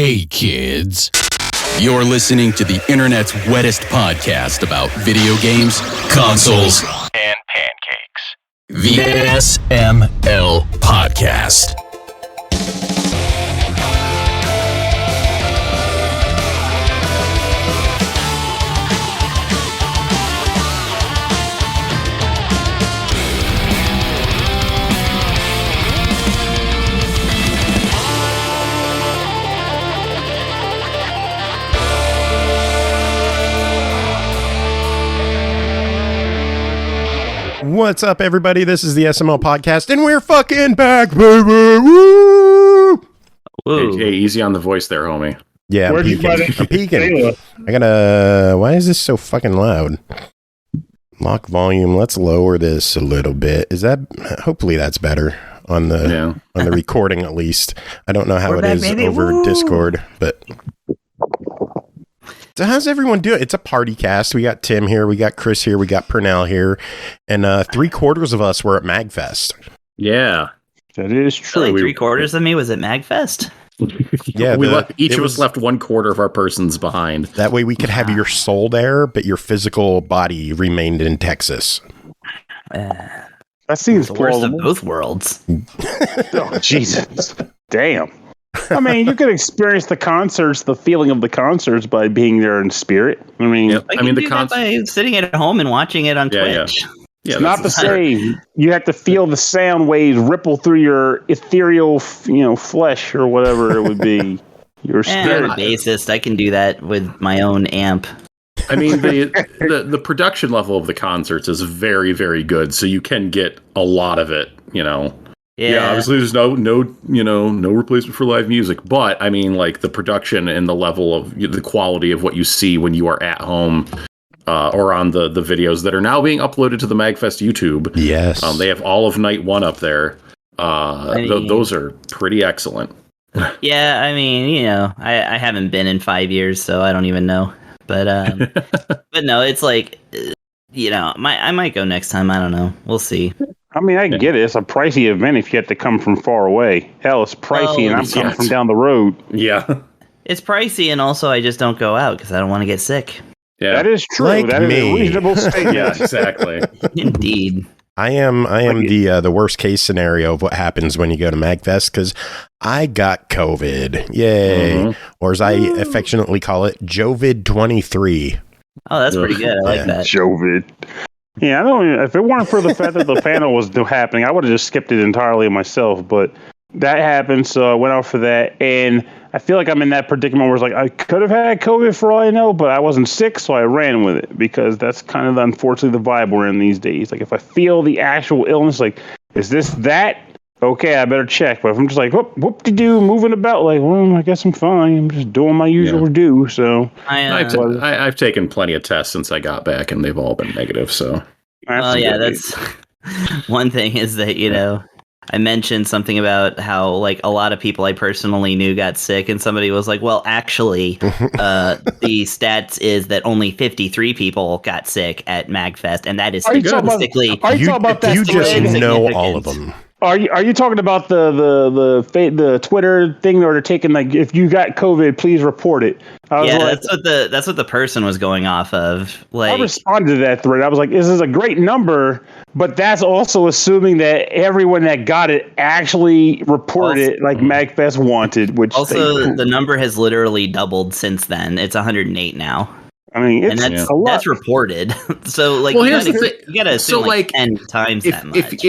Hey kids, you're listening to the internet's wettest podcast about video games, consoles, and pancakes. The SML Podcast. What's up, everybody? This is the SML Podcast, and we're fucking back, baby! Woo! Hey, easy on the voice there, homie. Yeah, I'm peeking. I gotta... Why is this so fucking loud? Lock volume. Let's lower this a little bit. Is that... Hopefully that's better on the on the recording, at least. I don't know how it is over Discord, but... So how's everyone doing? It's a party cast. We got Tim here, we got Chris here, we got Pernell here, and 3/4 of us were at MAGFest. Yeah, that is true. So like 3/4 of me was at MAGFest. Yeah, each of us left 1/4 of our persons behind. That way we could have your soul there, but your physical body remained in Texas. That seems the worst of both worlds. Oh, Jesus. Damn. I mean, you could experience the concerts, the feeling of the concerts by being there in spirit. I mean, the concert by sitting at home and watching it on Twitch. Yeah, it's not the same. You have to feel the sound waves ripple through your ethereal, flesh or whatever it would be. Your spirit. I'm a bassist. I can do that with my own amp. I mean, the production level of the concerts is very, very good, so you can get a lot of it. Yeah, obviously there's no replacement for live music, but I mean, like the production and the level of the quality of what you see when you are at home or on the videos that are now being uploaded to the MAGFest YouTube. Yes, they have all of night one up there. Those are pretty excellent. Yeah, I mean, I haven't been in 5 years, so I don't even know. But but no, it's like I might go next time. I don't know. We'll see. I mean, I get it. It's a pricey event if you have to come from far away. Hell, it's pricey, and I'm coming from down the road. Yeah. It's pricey, and also I just don't go out because I don't want to get sick. Yeah. That is true. Like that me. is a reasonable statement. Yeah, exactly. Indeed. I am the worst case scenario of what happens when you go to MAGFest because I got COVID. Yay. Mm-hmm. Or as I affectionately call it, JoeVID 23. Oh, that's pretty good. I like that. JoeVID. Yeah, I don't. If it weren't for the fact that the panel was happening, I would have just skipped it entirely myself. But that happened, so I went out for that. And I feel like I'm in that predicament where it's like I could have had COVID for all I know, but I wasn't sick, so I ran with it because that's kind of unfortunately the vibe we're in these days. Like if I feel the actual illness, like is this that? Okay, I better check. But if I'm just like whoop-de-doo, moving about, like, well, I guess I'm fine. I'm just doing my usual due. So I've taken plenty of tests since I got back, and they've all been negative. So, that's one thing is that I mentioned something about how like a lot of people I personally knew got sick, and somebody was like, "Well, actually, the stats is that only 53 people got sick at MAGFest, and that is statistically." You just know all of them. Are you talking about the Twitter thing where they're taking like if you got COVID, please report it? That's what the person was going off of. Like I responded to that thread. I was like, this is a great number, but that's also assuming that everyone that got it actually reported it like MAGFest wanted. Which also the number has literally doubled since then. It's 108 now. I mean, that's reported. So, like, you gotta assume like 10 times that much.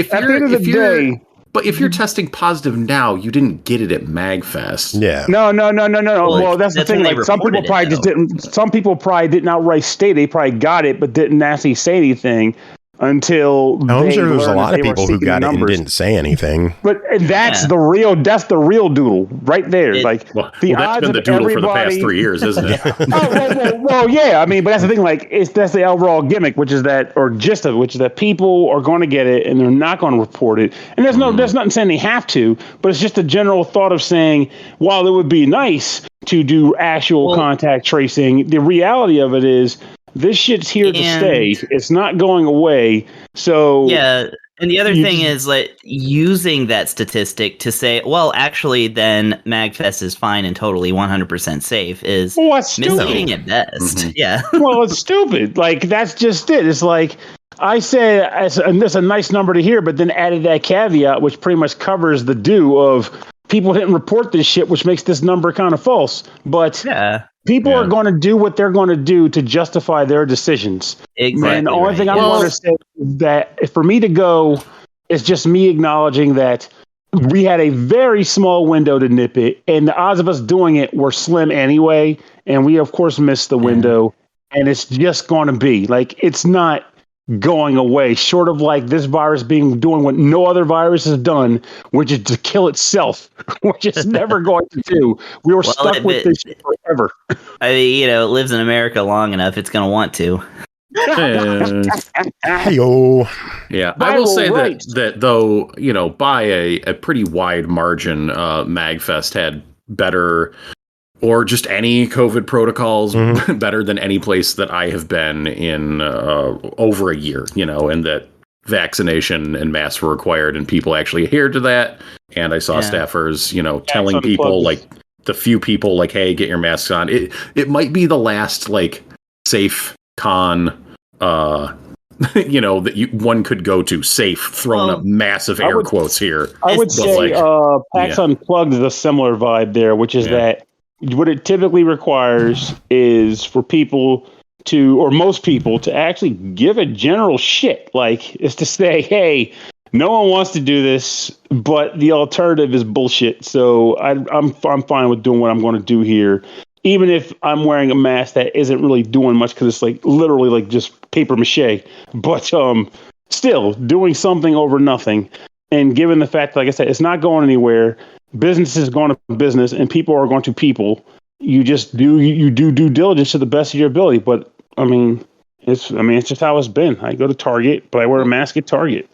If you're testing positive now, you didn't get it at MAGFest. Yeah. No. Well, that's the thing. Like, some people probably just didn't. Some people probably didn't outright state they probably got it, but didn't actually say anything until I'm sure there's a lot of people who got it and didn't say anything. But that's the real doodle right there. That's been the doodle for the past 3 years, isn't it? well, yeah. I mean, but that's the thing. Like, that's the overall gimmick, which is that people are going to get it and they're not going to report it. And there's nothing saying they have to, but it's just a general thought of saying, while it would be nice to do actual contact tracing, the reality of it is This shit's here to stay. It's not going away. So yeah. And the other thing is like using that statistic to say, well, actually, then MAGFest is fine and totally 100% safe is misleading at best. Yeah. Well, it's stupid. Like, that's just it. It's like I said, and that's a nice number to hear, but then added that caveat, which pretty much covers the due of people didn't report this shit, which makes this number kind of false. But people are going to do what they're going to do to justify their decisions. Exactly. And the only thing I want to say is that for me to go, it's just me acknowledging that we had a very small window to nip it, and the odds of us doing it were slim anyway. And we, of course, missed the window. And it's just going to be like, it's not going away, short of like this virus doing what no other virus has done, which is to kill itself, which it's never going to do. We were stuck with this shit forever. I mean, it lives in America long enough, it's going to want to. Hey-o. Yeah, I will say that though, by a pretty wide margin, MAGFest had better, or just any COVID protocols better than any place that I have been in over a year, and that vaccination and masks were required and people actually adhered to that. And I saw staffers, telling people, like the few people, like, hey, get your masks on. It might be the last like safe con, that one could go to, safe, throwing up massive air quotes here. I would say PAX Unplugged is a similar vibe there, which is that what it typically requires is for people to, or most people, to actually give a general shit. Like, it's to say, hey, no one wants to do this, but the alternative is bullshit. So I'm fine with doing what I'm going to do here, even if I'm wearing a mask that isn't really doing much because it's like literally like just paper mache. But still doing something over nothing. And given the fact, like I said, it's not going anywhere. Business is going to business, and people are going to people. You just do due diligence to the best of your ability. But it's just how it's been. I go to Target, but I wear a mask at Target.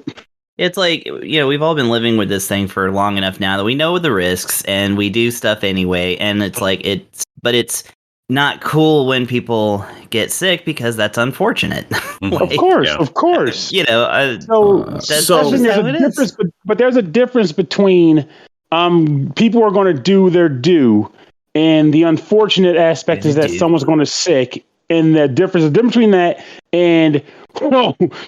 It's like, we've all been living with this thing for long enough now that we know the risks, and we do stuff anyway. And it's like but it's not cool when people get sick because that's unfortunate. Of course. There's a difference between people are going to do their due, and the unfortunate aspect is that someone's going to sick, and the difference between that and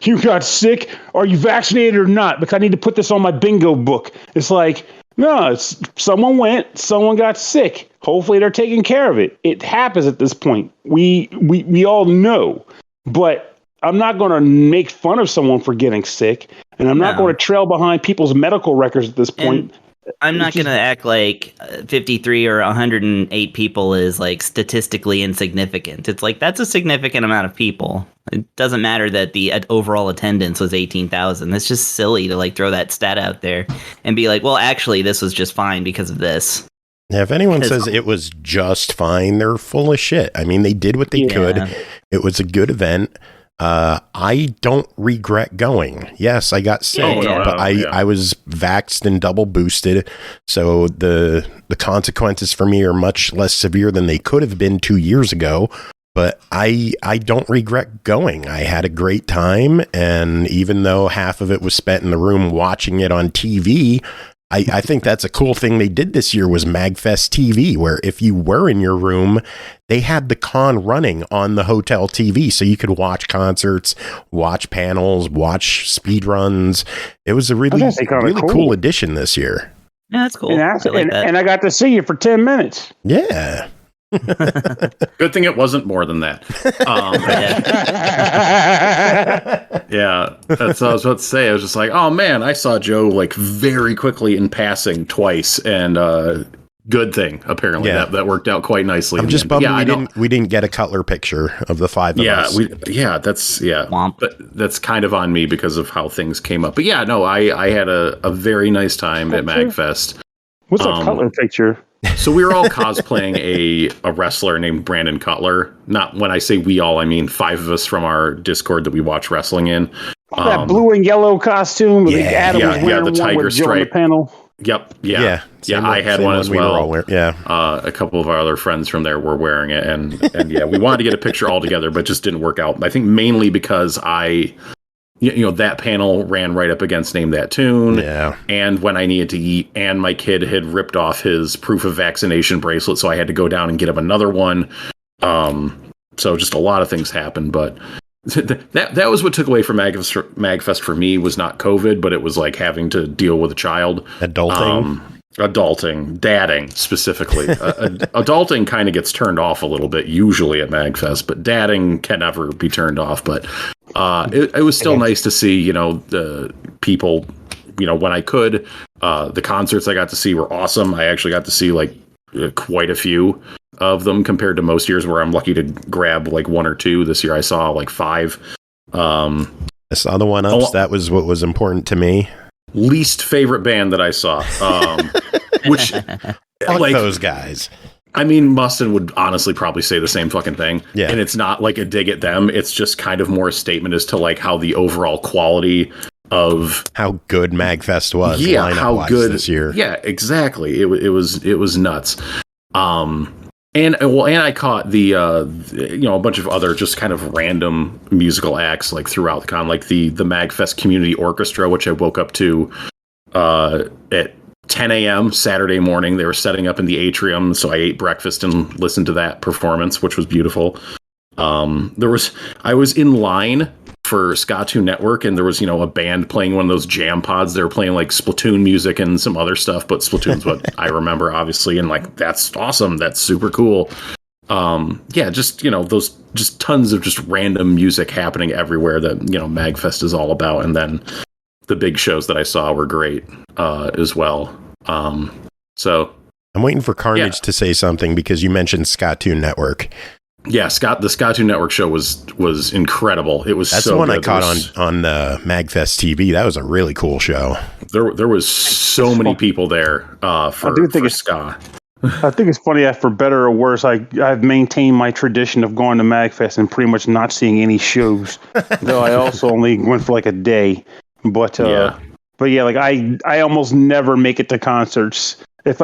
you got sick, are you vaccinated or not? Because I need to put this on my bingo book. It's like, no, someone got sick. Hopefully they're taking care of it. It happens at this point. We all know, but I'm not going to make fun of someone for getting sick, and I'm not going to trail behind people's medical records at this point. I'm not going to act like 53 or 108 people is like statistically insignificant. It's like, that's a significant amount of people. It doesn't matter that the overall attendance was 18,000. It's just silly to like throw that stat out there and be like, well, actually, this was just fine because of this. Yeah, if anyone says it was just fine, they're full of shit. I mean, they did what they could. It was a good event. I don't regret going. Yes, I got sick, but I was vaxxed and double boosted. So the consequences for me are much less severe than they could have been 2 years ago. But I don't regret going. I had a great time. And even though half of it was spent in the room watching it on TV, I think that's a cool thing they did this year was MAGFest TV, where if you were in your room, they had the con running on the hotel TV. So you could watch concerts, watch panels, watch speed runs. It was a really cool addition this year. Yeah, that's cool. And I got to see you for 10 minutes. Yeah. Good thing it wasn't more than that. That's what I was about to say. I was just like, oh man, I saw Joe like very quickly in passing twice, and good thing apparently that worked out quite nicely. I'm just bummed we didn't get a Cutler picture of the five of us. That's kind of on me because of how things came up. But I had a very nice time at MAGFest. What's a Cutler picture? So we were all cosplaying a wrestler named Brandon Cutler. Not when I say we all, I mean 5 of us from our Discord that we watch wrestling in. That blue and yellow costume. The tiger stripe panel. Yep. Yeah. I had one as well. A couple of our other friends from there were wearing it, and yeah, we wanted to get a picture all together, but just didn't work out. I think mainly because that panel ran right up against Name That Tune. Yeah. And when I needed to eat, and my kid had ripped off his proof of vaccination bracelet, so I had to go down and get him another one. So just a lot of things happened, but that was what took away from MAGFest for me, was not COVID, but it was like having to deal with a child. Adulting, dadding specifically. Adulting kind of gets turned off a little bit usually at MAGFest, but dadding can never be turned off. But it was still nice to see, the people, when I could. The concerts I got to see were awesome. I actually got to see quite a few of them compared to most years where I'm lucky to grab like one or two. This year I saw like 5. I saw the OneUps. That was what was important to me. Least favorite band that I saw. Which like those guys. I mean, Mustin would honestly probably say the same fucking thing. Yeah. And it's not like a dig at them. It's just kind of more a statement as to like how the overall quality of how good MAGFest was. Yeah, how good this year. Yeah, exactly. It was nuts. And I caught the a bunch of other just kind of random musical acts like throughout the con, like the MAGFest Community Orchestra, which I woke up to at 10 a.m. Saturday morning. They were setting up in the atrium, so I ate breakfast and listened to that performance, which was beautiful. I was in line for Ska2 Network, and there was a band playing one of those jam pods. They were playing like Splatoon music and some other stuff, but Splatoon's what I remember, obviously, and like that's awesome. That's super cool. Those just tons of just random music happening everywhere that MAGFest is all about, and then the big shows that I saw were great as well. So I'm waiting for Carnage to say something because you mentioned Ska2 Network. Yeah, the Ska2 Network show was incredible. It was that's so the one good. I caught on MAGFest TV. That was a really cool show. There was so many people there for ska. I think it's funny that for better or worse, I've maintained my tradition of going to MAGFest and pretty much not seeing any shows. Though I also only went for like a day. But I almost never make it to concerts. If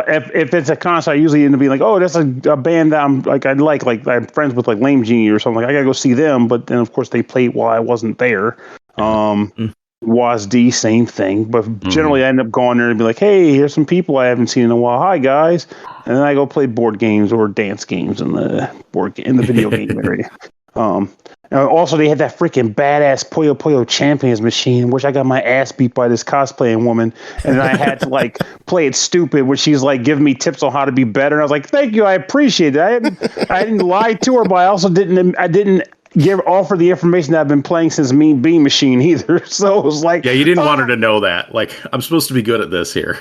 it's a concert, I usually end up being like, oh, that's a band that I'm like, like I'm friends with like Lame Genie or something. Like, I gotta go see them. But then of course they played while I wasn't there. WASD, same thing. But generally I end up going there and be like, hey, here's some people I haven't seen in a while. Hi guys. And then I go play board games or dance games in the video game area. Also, they had that freaking badass Puyo Puyo Champions machine, which I got my ass beat by this cosplaying woman, and then I had to like play it stupid, which she's like giving me tips on how to be better. And I was like, "Thank you, I appreciate it." I didn't lie to her, but I also didn't offer the information that I've been playing since Mean Bean Machine either. So it was like, yeah, you didn't want her to know that. Like, I'm supposed to be good at this here.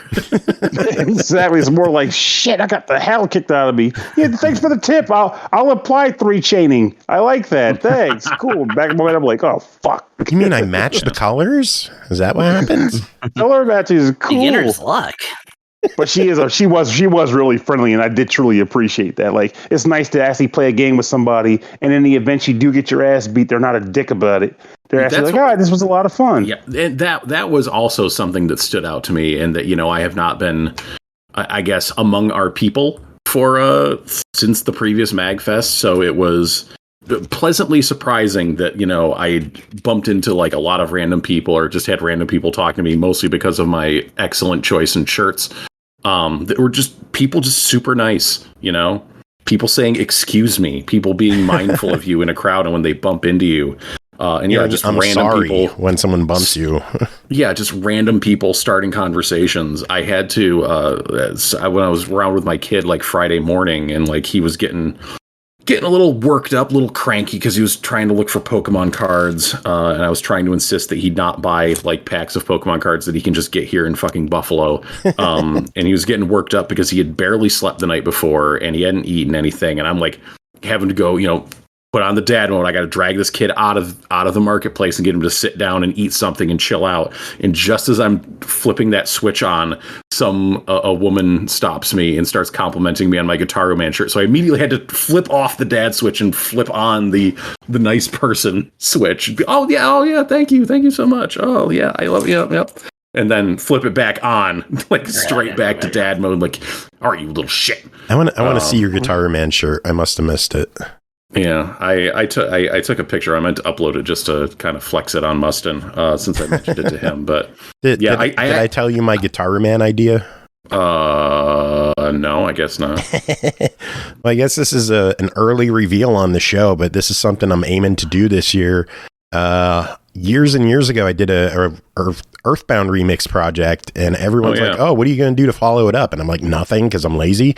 Exactly. It's more like, shit, I got the hell kicked out of me. Yeah, thanks for the tip. I'll apply 3 chaining. I like that. Thanks. Cool. Back in my head, I'm like, oh fuck. You mean I matched the colors? Is that what happens? Color matching is cool. Beginner's luck. But she was really friendly, and I did truly appreciate that. Like, it's nice to actually play a game with somebody, and in the event you do get your ass beat, they're not a dick about it. They're actually like, all right, this was a lot of fun. Yeah, and that was also something that stood out to me, and that I have not been, I guess, among our people for since the previous MAGFest, so it was pleasantly surprising that I bumped into like a lot of random people, or just had random people talking to me, mostly because of my excellent choice in shirts. That were just people just super nice, people saying excuse me, people being mindful of you in a crowd and when they bump into you. And just I'm random sorry people when someone bumps you. Yeah, just random people starting conversations. I had to when I was around with my kid like Friday morning, and like he was getting a little worked up, a little cranky because he was trying to look for Pokemon cards, and I was trying to insist that he not buy like packs of Pokemon cards that he can just get here in fucking Buffalo. And he was getting worked up because he had barely slept the night before and he hadn't eaten anything. And I'm like having to go, put on the dad mode. I got to drag this kid out of the marketplace and get him to sit down and eat something and chill out. And just as I'm flipping that switch on, a woman stops me and starts complimenting me on my Gitaroo Man shirt. So I immediately had to flip off the dad switch and flip on the nice person switch. Oh yeah, thank you so much. Oh yeah, I love you. Yep. and then flip it back on, like straight back to dad mode. Like, all right, you little shit. I want to see your Gitaroo Man shirt. I must have missed it. Yeah, I took a picture. I meant to upload it just to kind of flex it on Mustin, since I mentioned it to him. But did I tell you my Gitaroo Man idea? No, I guess not. Well, I guess this is an early reveal on the show, but this is something I'm aiming to do this year. Years and years ago, I did a Earthbound remix project, and everyone's like, "Oh, what are you going to do to follow it up?" And I'm like, "Nothing," because I'm lazy.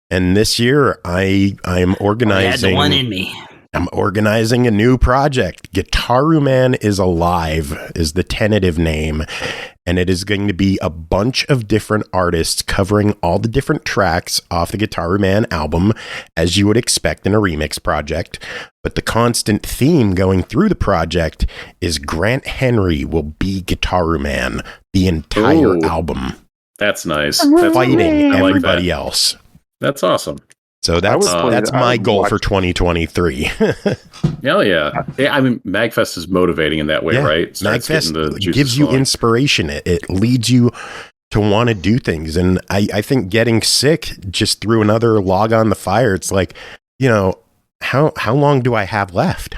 And this year, I'm organizing. I had the one in me. I'm organizing a new project. Gitaroo Man is Alive is the tentative name, and it is going to be a bunch of different artists covering all the different tracks off the Gitaroo Man album, as you would expect in a remix project. But the constant theme going through the project is Grant Henry will be Gitaroo Man the entire album. That's nice. That's fighting everybody else. That's awesome. So that's my goal for 2023. Hell yeah. I mean, MAGFest is motivating in that way, right? MAGFest gives you inspiration. It leads you to want to do things. And I think getting sick just threw another log on the fire. It's like, how long do I have left?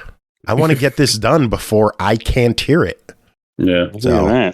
I want to get this done before I can't hear it. Yeah. The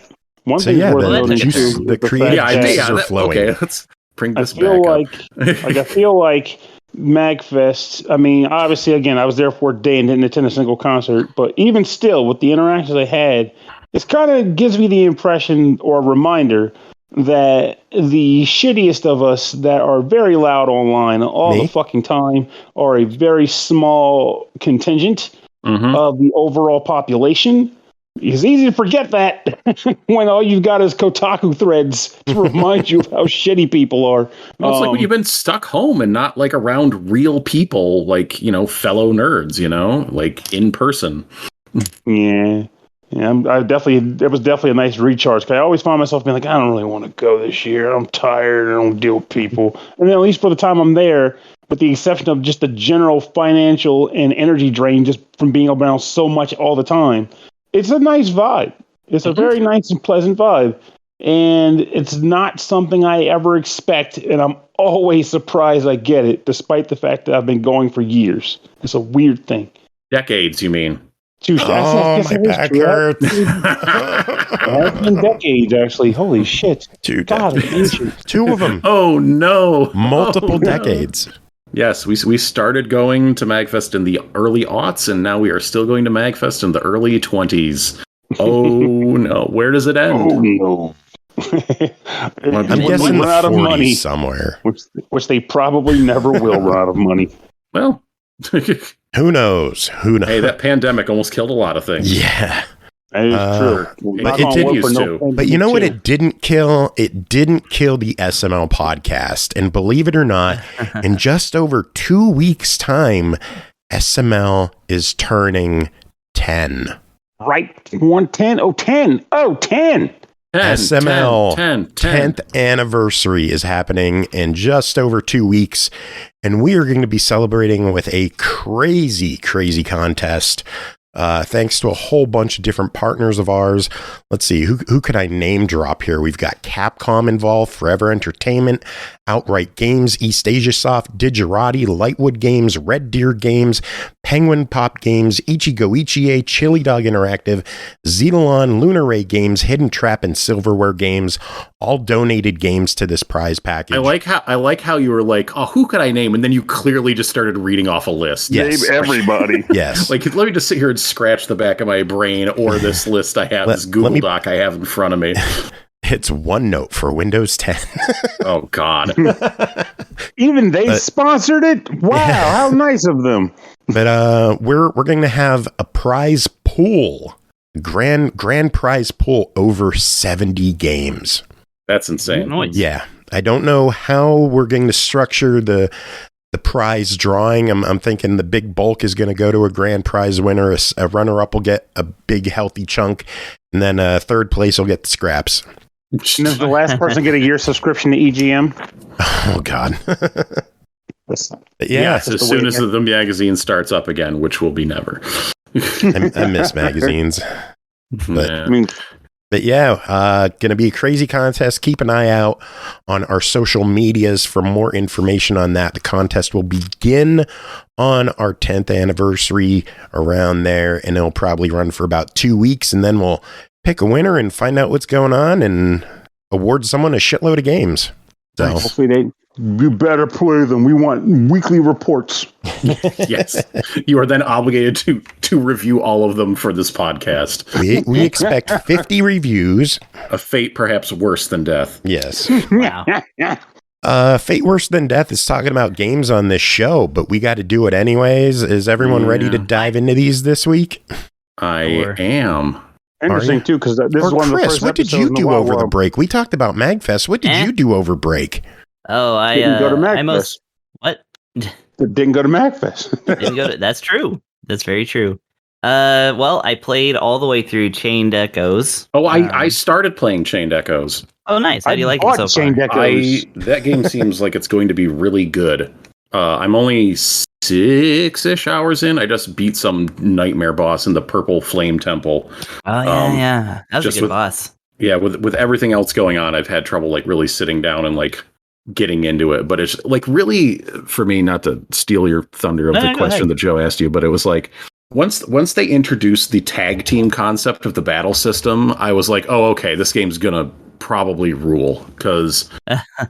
creative juices are flowing. Okay, let's bring this back up. I feel like MAGFest, I mean, obviously, again, I was there for a day and didn't attend a single concert, but even still, with the interactions I had, it kind of gives me the impression or a reminder that the shittiest of us that are very loud online all the fucking time are a very small contingent of the overall population. It's easy to forget that when all you've got is Kotaku threads to remind you of how shitty people are. Well, it's like when you've been stuck home and not like around real people, like, fellow nerds, like in person. Yeah. Yeah, it was definitely a nice recharge. 'Cause I always find myself being like, I don't really want to go this year. I'm tired. I don't deal with people. And then at least for the time I'm there, with the exception of just the general financial and energy drain just from being around so much all the time, it's a nice vibe. It's a very nice and pleasant vibe. And it's not something I ever expect. And I'm always surprised I get it, despite the fact that I've been going for years. It's a weird thing. Decades, you mean? My back hurts. It's been decades, actually. Holy shit. Two of them. Oh, no. Multiple decades. Yes, we started going to MAGFest in the early aughts, and now we are still going to MAGFest in the early 20s. Oh, no. Where does it end? Oh, no. I'm guessing run out of money somewhere. Which they probably never will run out of money. Well... Who knows? Hey, that pandemic almost killed a lot of things. Yeah. That is true. But it continues to. But you know what it didn't kill? It didn't kill the SML podcast. And believe it or not, in just over 2 weeks' time, SML is turning 10. Right. 110. Oh, 10. Oh, 10. SML 10th 10th anniversary is happening in just over 2 weeks, and we are going to be celebrating with a crazy contest. Thanks to a whole bunch of different partners of ours. Let's see, who could I name drop here? We've got Capcom involved, Forever Entertainment, Outright Games, East Asia Soft, Digerati, Lightwood Games, Red Deer Games, Penguin Pop Games, Ichigo Ichie, Chili Dog Interactive, Zetalon, Lunar Ray Games, Hidden Trap, and Silverware Games, all donated games to this prize package. I like how you were like, oh, who could I name? And then you clearly just started reading off a list. Yes. Name everybody. Yes. Like, let me just sit here and scratch the back of my brain or this list I have, this Google Doc I have in front of me. It's OneNote for Windows 10. Oh, God. Even they sponsored it? Wow, how nice of them. But we're going to have a prize pool, grand prize pool over 70 games. That's insane. Yeah. I don't know how we're going to structure the prize drawing. I'm thinking the big bulk is going to go to a grand prize winner. A runner-up will get a big, healthy chunk. And then third place will get the scraps. And does the last person get a year subscription to EGM? Oh, God. Yes, as soon as the magazine starts up again, which will be never. I miss magazines. But, I mean, But yeah, going to be a crazy contest. Keep an eye out on our social medias for more information on that. The contest will begin on our 10th anniversary around there, and it'll probably run for about 2 weeks, and then we'll pick a winner and find out what's going on and award someone a shitload of games. So hopefully you better play them. We want weekly reports. Yes. You are then obligated to review all of them for this podcast. We expect 50 reviews. A fate perhaps worse than death. Yes. Wow. Fate Worse Than Death is talking about games on this show, but we got to do it anyways. Is everyone ready to dive into these this week? I am. Interesting, too, because this is one of the first what did you do over the break? We talked about MAGFest. What did you do over break? Oh, I didn't go to MAGFest. What? Didn't go to MAGFest. That's true. That's very true. Well, I played all the way through Chained Echoes. Oh, I started playing Chained Echoes. Oh, nice. How do you like it so far? That game seems like it's going to be really good. I'm only 6-ish hours in. I just beat some nightmare boss in the Purple Flame Temple. Oh, yeah. That was a good boss. Yeah, with everything else going on, I've had trouble like really sitting down and like getting into it. But it's like really, for me, not to steal your thunder of the question that Joe asked you, but it was like, once they introduced the tag team concept of the battle system, I was like, oh, okay, this game's gonna probably rule, because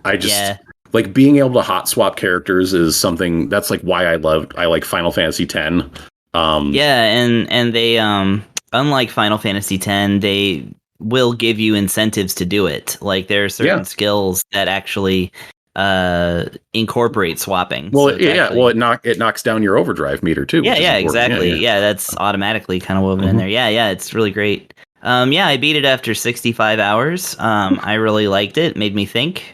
I just like being able to hot swap characters is something that's like why I like Final Fantasy X. And they unlike Final Fantasy X, they will give you incentives to do it. Like there are certain skills that actually incorporate swapping. Well, so it knocks down your overdrive meter too. Yeah, exactly. Yeah, that's automatically kind of woven in there. Yeah, it's really great. I beat it after 65 hours. I really liked it. Made me think.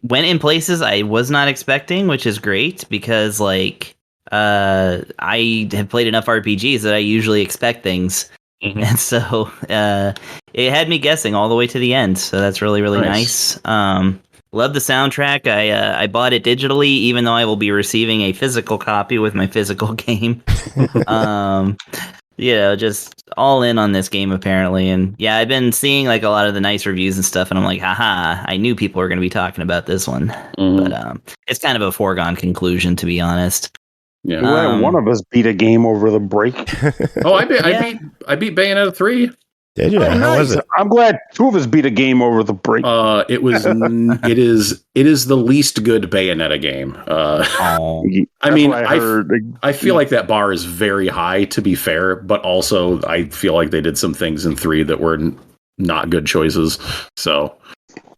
Went in places I was not expecting, which is great because like I have played enough RPGs that I usually expect things. And so it had me guessing all the way to the end. So that's really, really nice. Love the soundtrack. I bought it digitally, even though I will be receiving a physical copy with my physical game. Just all in on this game, apparently. And yeah, I've been seeing like a lot of the nice reviews and stuff, and I'm like, haha, I knew people were going to be talking about this one. But it's kind of a foregone conclusion, to be honest. Yeah, one of us beat a game over the break. I beat Bayonetta 3. Did you? How was it? I'm glad two of us beat a game over the break. It is the least good Bayonetta game. I feel like that bar is very high, to be fair, but also I feel like they did some things in 3 that were not good choices. So,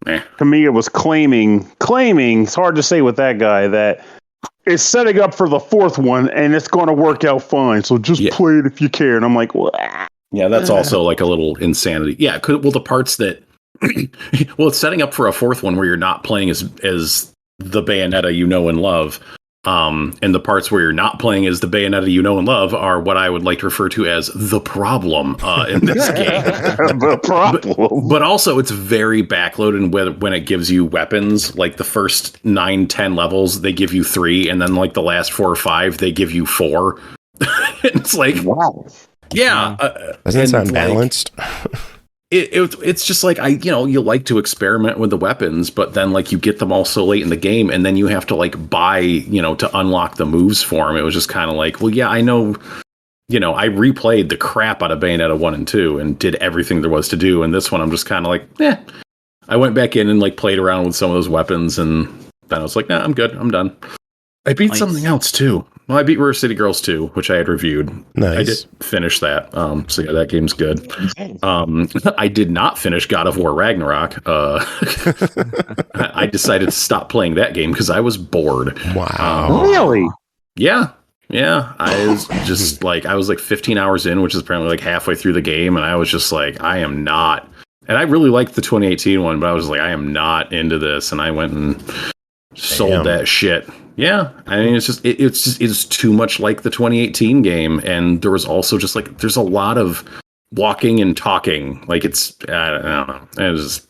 to me, it was claiming. It's hard to say with that guy that it's setting up for the 4th one, and it's going to work out fine. So just play it if you care. And I'm like, well. Yeah, that's also like a little insanity. Yeah, the parts that... it's setting up for a 4th one where you're not playing as the Bayonetta you know and love. And the parts where you're not playing as the Bayonetta you know and love are what I would like to refer to as the problem in this game. The problem. But also, it's very backloaded when it gives you weapons. Like the first 9-10 levels, they give you 3. And then like the last 4 or 5, they give you 4. It's like... Wow. Yeah. Doesn't sound balanced. It's just like, you like to experiment with the weapons, but then like you get them all so late in the game, and then you have to like buy, to unlock the moves for them. It was just kind of like, well, yeah, I know, I replayed the crap out of Bayonetta 1 and 2 and did everything there was to do. And this one, I'm just kind of like, I went back in and like played around with some of those weapons, and then I was like, nah, I'm good. I'm done. I beat something else too. Well, I beat River City Girls 2, which I had reviewed. Nice. I did finish that. So yeah, that game's good. I did not finish God of War Ragnarok. I decided to stop playing that game because I was bored. Wow. Really? Yeah. I was just like, 15 hours in, which is apparently like halfway through the game. And I was just like, I am not. And I really liked the 2018 one, but I was like, I am not into this. And I went and sold that shit. Yeah, I mean, it's too much like the 2018 game, and there was also just like there's a lot of walking and talking. Like it's I don't know, it was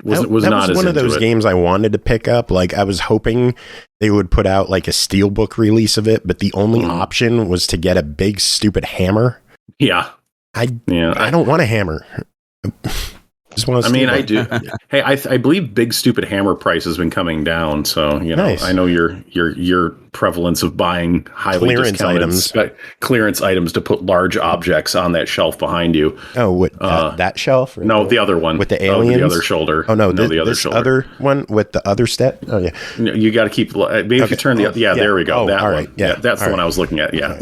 not as one of those games I wanted to pick up. Like I was hoping they would put out like a steelbook release of it, but the only option was to get a big stupid hammer. Yeah, I don't want a hammer. I do. Hey, I believe Big Stupid Hammer price has been coming down, so nice. I know your prevalence of buying highly discounted clearance items to put large objects on that shelf behind you. Oh, what that shelf? No, the other one with the aliens. The other shoulder. Oh no, the other this shoulder. Other one with the other step. Oh yeah, you got to keep. Maybe if you turn the there we go. That all one. Right. Yeah, that's the one I was looking at. Yeah.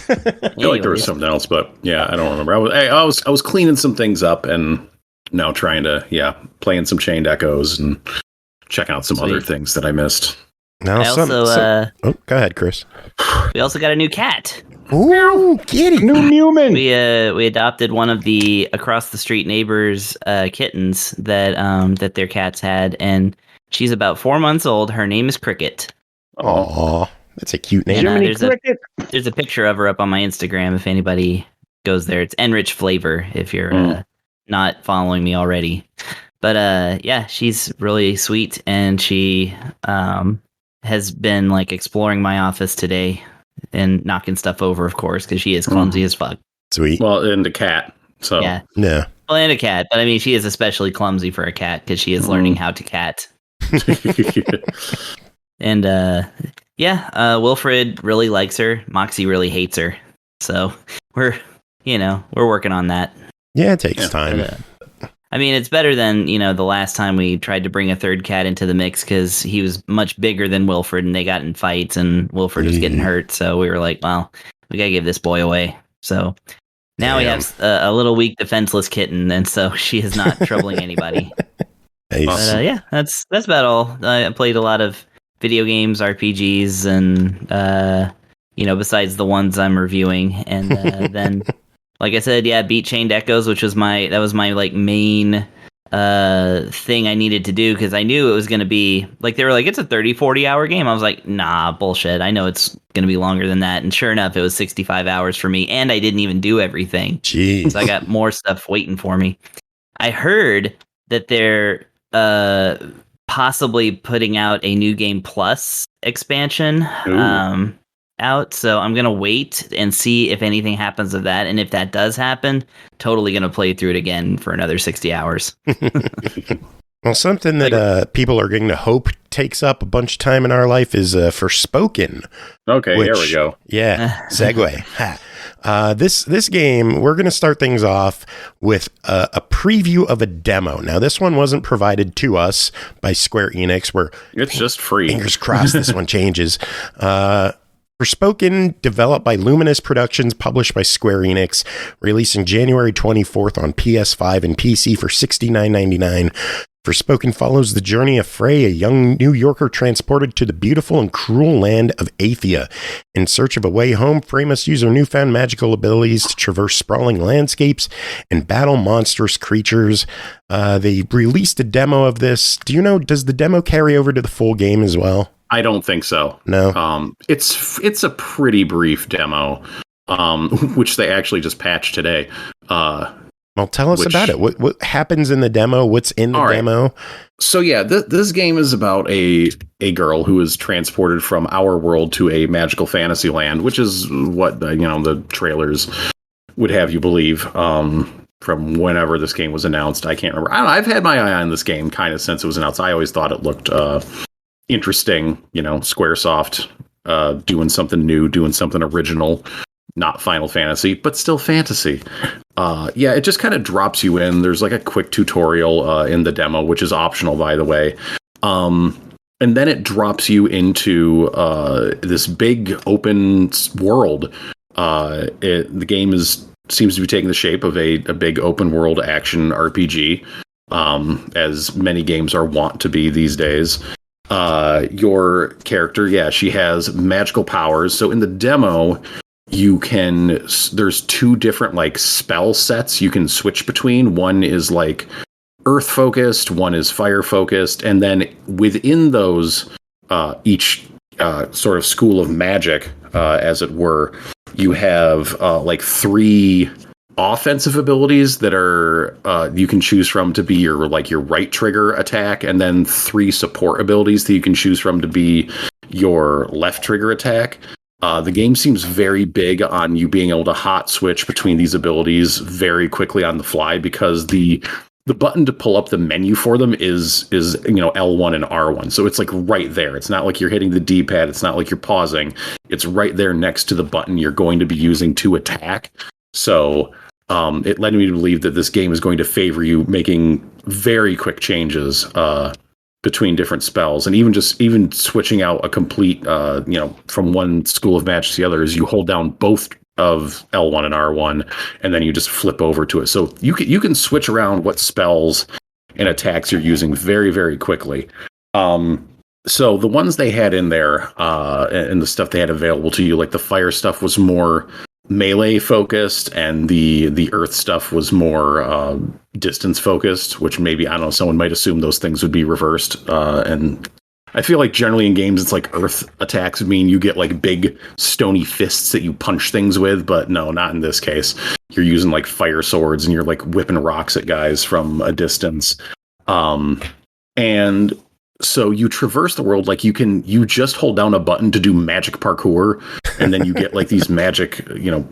I feel like there was something else, but I don't remember. I was cleaning some things up and now trying to playing some Chained Echoes and checking out some other things that I missed. Now go ahead, Chris. We also got a new cat. Ooh, kitty, new human. We adopted one of the across the street neighbors' kittens that their cats had, and she's about 4 months old. Her name is Cricket. Aww. That's a cute name. There's a picture of her up on my Instagram if anybody goes there. It's Enrich Flavor if you're not following me already. But she's really sweet, and she has been like exploring my office today and knocking stuff over, of course, because she is clumsy as fuck. Sweet. Well, and a cat. So yeah. Well, and a cat, but I mean, she is especially clumsy for a cat because she is learning how to cat. And Wilfred really likes her. Moxie really hates her. So we're working on that. Yeah, it takes time. But, I mean, it's better than, the last time we tried to bring a third cat into the mix because he was much bigger than Wilfred and they got in fights and Wilfred was getting hurt. So we were like, well, we got to give this boy away. So now we have a little weak, defenseless kitten. And so she is not troubling anybody. Nice. But that's about all. I played a lot of video games, RPGs, and besides the ones I'm reviewing, and then, like I said, beat Chained Echoes, which was my like main thing I needed to do because I knew it was going to be like they were like it's a 30-40 hour game. I was like, nah, bullshit. I know it's going to be longer than that, and sure enough, it was 65 hours for me, and I didn't even do everything. Jeez. So I got more stuff waiting for me. I heard that they're possibly putting out a New Game Plus expansion out, so I'm gonna wait and see if anything happens of that, and if that does happen, totally gonna play through it again for another 60 hours. Well, something that people are going to hope takes up a bunch of time in our life is Forspoken. Okay, there we go. Yeah, segue. This game, we're going to start things off with a preview of a demo. Now, this one wasn't provided to us by Square Enix. It's just free. Fingers crossed this one changes. Forspoken, developed by Luminous Productions, published by Square Enix, releasing January 24th on PS5 and PC for $69.99. Forspoken follows the journey of Frey, a young New Yorker transported to the beautiful and cruel land of Athia. In search of a way home, Frey must use her newfound magical abilities to traverse sprawling landscapes and battle monstrous creatures. They released a demo of this. Do you know, does the demo carry over to the full game as well? I don't think so. No. It's a pretty brief demo, which they actually just patched today. Well, tell us about it. What happens in the demo? What's in the demo? So yeah, this game is about a girl who is transported from our world to a magical fantasy land, which is what the trailers would have you believe. From whenever this game was announced, I can't remember. I've had my eye on this game kind of since it was announced. I always thought it looked interesting. Squaresoft doing something new, doing something original. Not Final Fantasy, but still fantasy. It just kind of drops you in. There's like a quick tutorial in the demo, which is optional, by the way. And then it drops you into this big open world. The game seems to be taking the shape of a big open world action RPG, as many games are wont to be these days. Your character, she has magical powers. So in the demo, there's two different like spell sets you can switch between. One is like earth focused, one is fire focused, and then within those, each sort of school of magic, as it were, you have like three offensive abilities that are you can choose from to be your right trigger attack, and then three support abilities that you can choose from to be your left trigger attack. The game seems very big on you being able to hot switch between these abilities very quickly on the fly, because the button to pull up the menu for them is L1 and R1. So it's like right there. It's not like you're hitting the D-pad. It's not like you're pausing. It's right there next to the button you're going to be using to attack. So it led me to believe that this game is going to favor you making very quick changes between different spells, and even switching out a complete from one school of magic to the other is you hold down both of L1 and R1, and then you just flip over to it. So you can switch around what spells and attacks you're using very, very quickly. So the ones they had in there and the stuff they had available to you, like the fire stuff was more melee focused, and the earth stuff was more distance focused, which maybe, I don't know, someone might assume those things would be reversed. And I feel like generally in games, it's like earth attacks mean you get like big stony fists that you punch things with, but no, not in this case. You're using like fire swords and you're like whipping rocks at guys from a distance. And so you traverse the world, like you just hold down a button to do magic parkour, and then you get like these magic,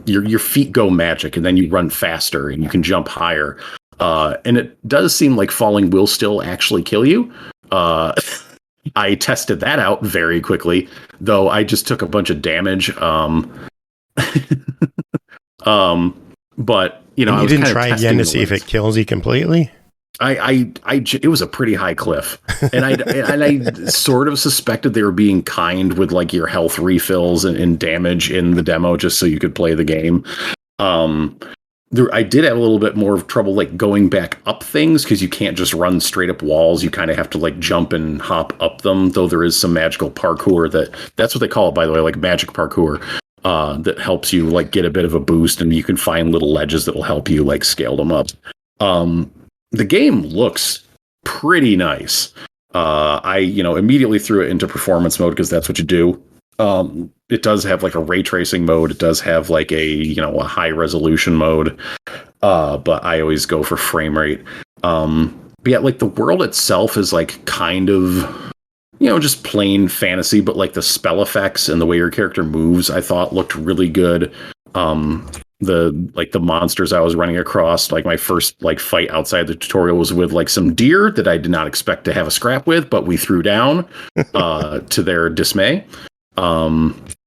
your feet go magic, and then you run faster and you can jump higher. And it does seem like falling will still actually kill you. I tested that out very quickly, though I just took a bunch of damage. But you was didn't try again to see if it kills you completely. It was a pretty high cliff, and I sort of suspected they were being kind with like your health refills and damage in the demo, just so you could play the game. I did have a little bit more of trouble like going back up things, because you can't just run straight up walls. You kind of have to like jump and hop up them, though there is some magical parkour that's what they call it, by the way, like magic parkour, that helps you like get a bit of a boost, and you can find little ledges that will help you like scale them up. The game looks pretty nice. I immediately threw it into performance mode, because that's what you do. It does have like a ray tracing mode. It does have like a high resolution mode. But I always go for frame rate. But yeah, like the world itself is like kind of, just plain fantasy, but like the spell effects and the way your character moves, I thought looked really good. The monsters I was running across, like my first like fight outside the tutorial was with like some deer that I did not expect to have a scrap with, but we threw down to their dismay.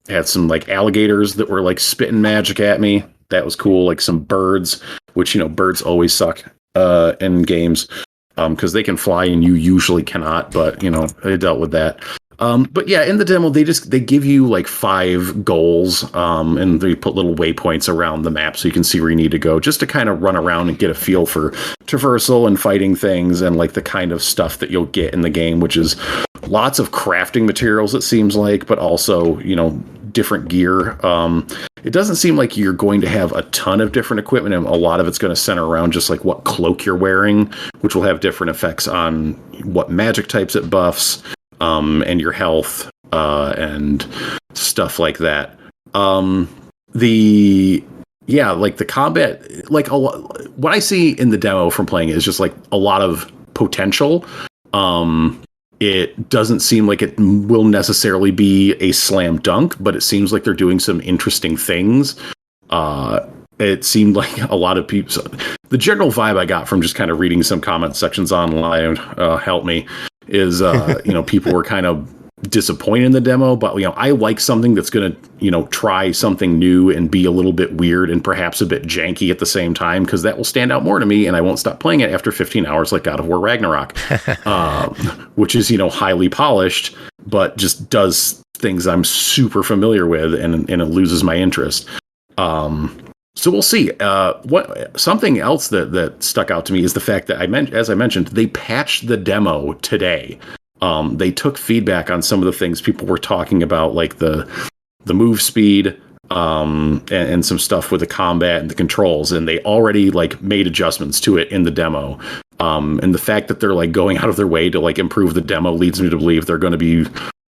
Had some like alligators that were like spitting magic at me. That was cool. Like some birds, which birds always suck in games because they can fly and you usually cannot, but I dealt with that. But yeah, in the demo, they give you like 5 goals, and they put little waypoints around the map so you can see where you need to go, just to kind of run around and get a feel for traversal and fighting things and like the kind of stuff that you'll get in the game, which is lots of crafting materials, it seems like, but also, different gear. It doesn't seem like you're going to have a ton of different equipment, and a lot of it's going to center around just like what cloak you're wearing, which will have different effects on what magic types it buffs. And your health, and stuff like that. The combat, like what I see in the demo from playing it is just like a lot of potential. It doesn't seem like it will necessarily be a slam dunk, but it seems like they're doing some interesting things. It seemed like a lot of people, the general vibe I got from just kind of reading some comment sections online, help me, is people were kind of disappointed in the demo, but I like something that's going to try something new and be a little bit weird and perhaps a bit janky at the same time, because that will stand out more to me, and I won't stop playing it after 15 hours like God of War Ragnarok, which is highly polished but just does things I'm super familiar with, and it loses my interest. So we'll see. Something else that stuck out to me is the fact that as I mentioned, they patched the demo today. They took feedback on some of the things people were talking about, like the move speed, and some stuff with the combat and the controls, and they already like made adjustments to it in the demo. And the fact that they're like going out of their way to like improve the demo leads me to believe they're going to be,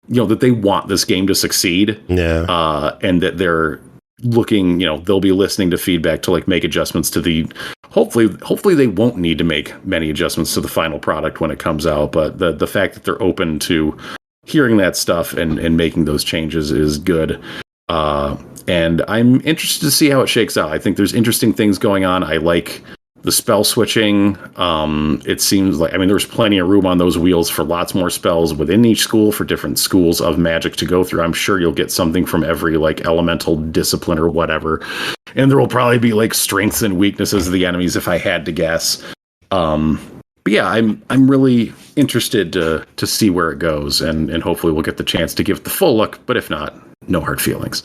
that they want this game to succeed. Yeah. And that they're looking, they'll be listening to feedback to like make adjustments to the, hopefully they won't need to make many adjustments to the final product when it comes out, but the fact that they're open to hearing that stuff and making those changes is good. And I'm interested to see how it shakes out. I think there's interesting things going on. I like the spell switching. It seems like, there's plenty of room on those wheels for lots more spells within each school for different schools of magic to go through. I'm sure you'll get something from every like elemental discipline or whatever. And there will probably be like strengths and weaknesses of the enemies if I had to guess. But yeah, I'm really interested to see where it goes, and hopefully we'll get the chance to give it the full look. But if not, no hard feelings.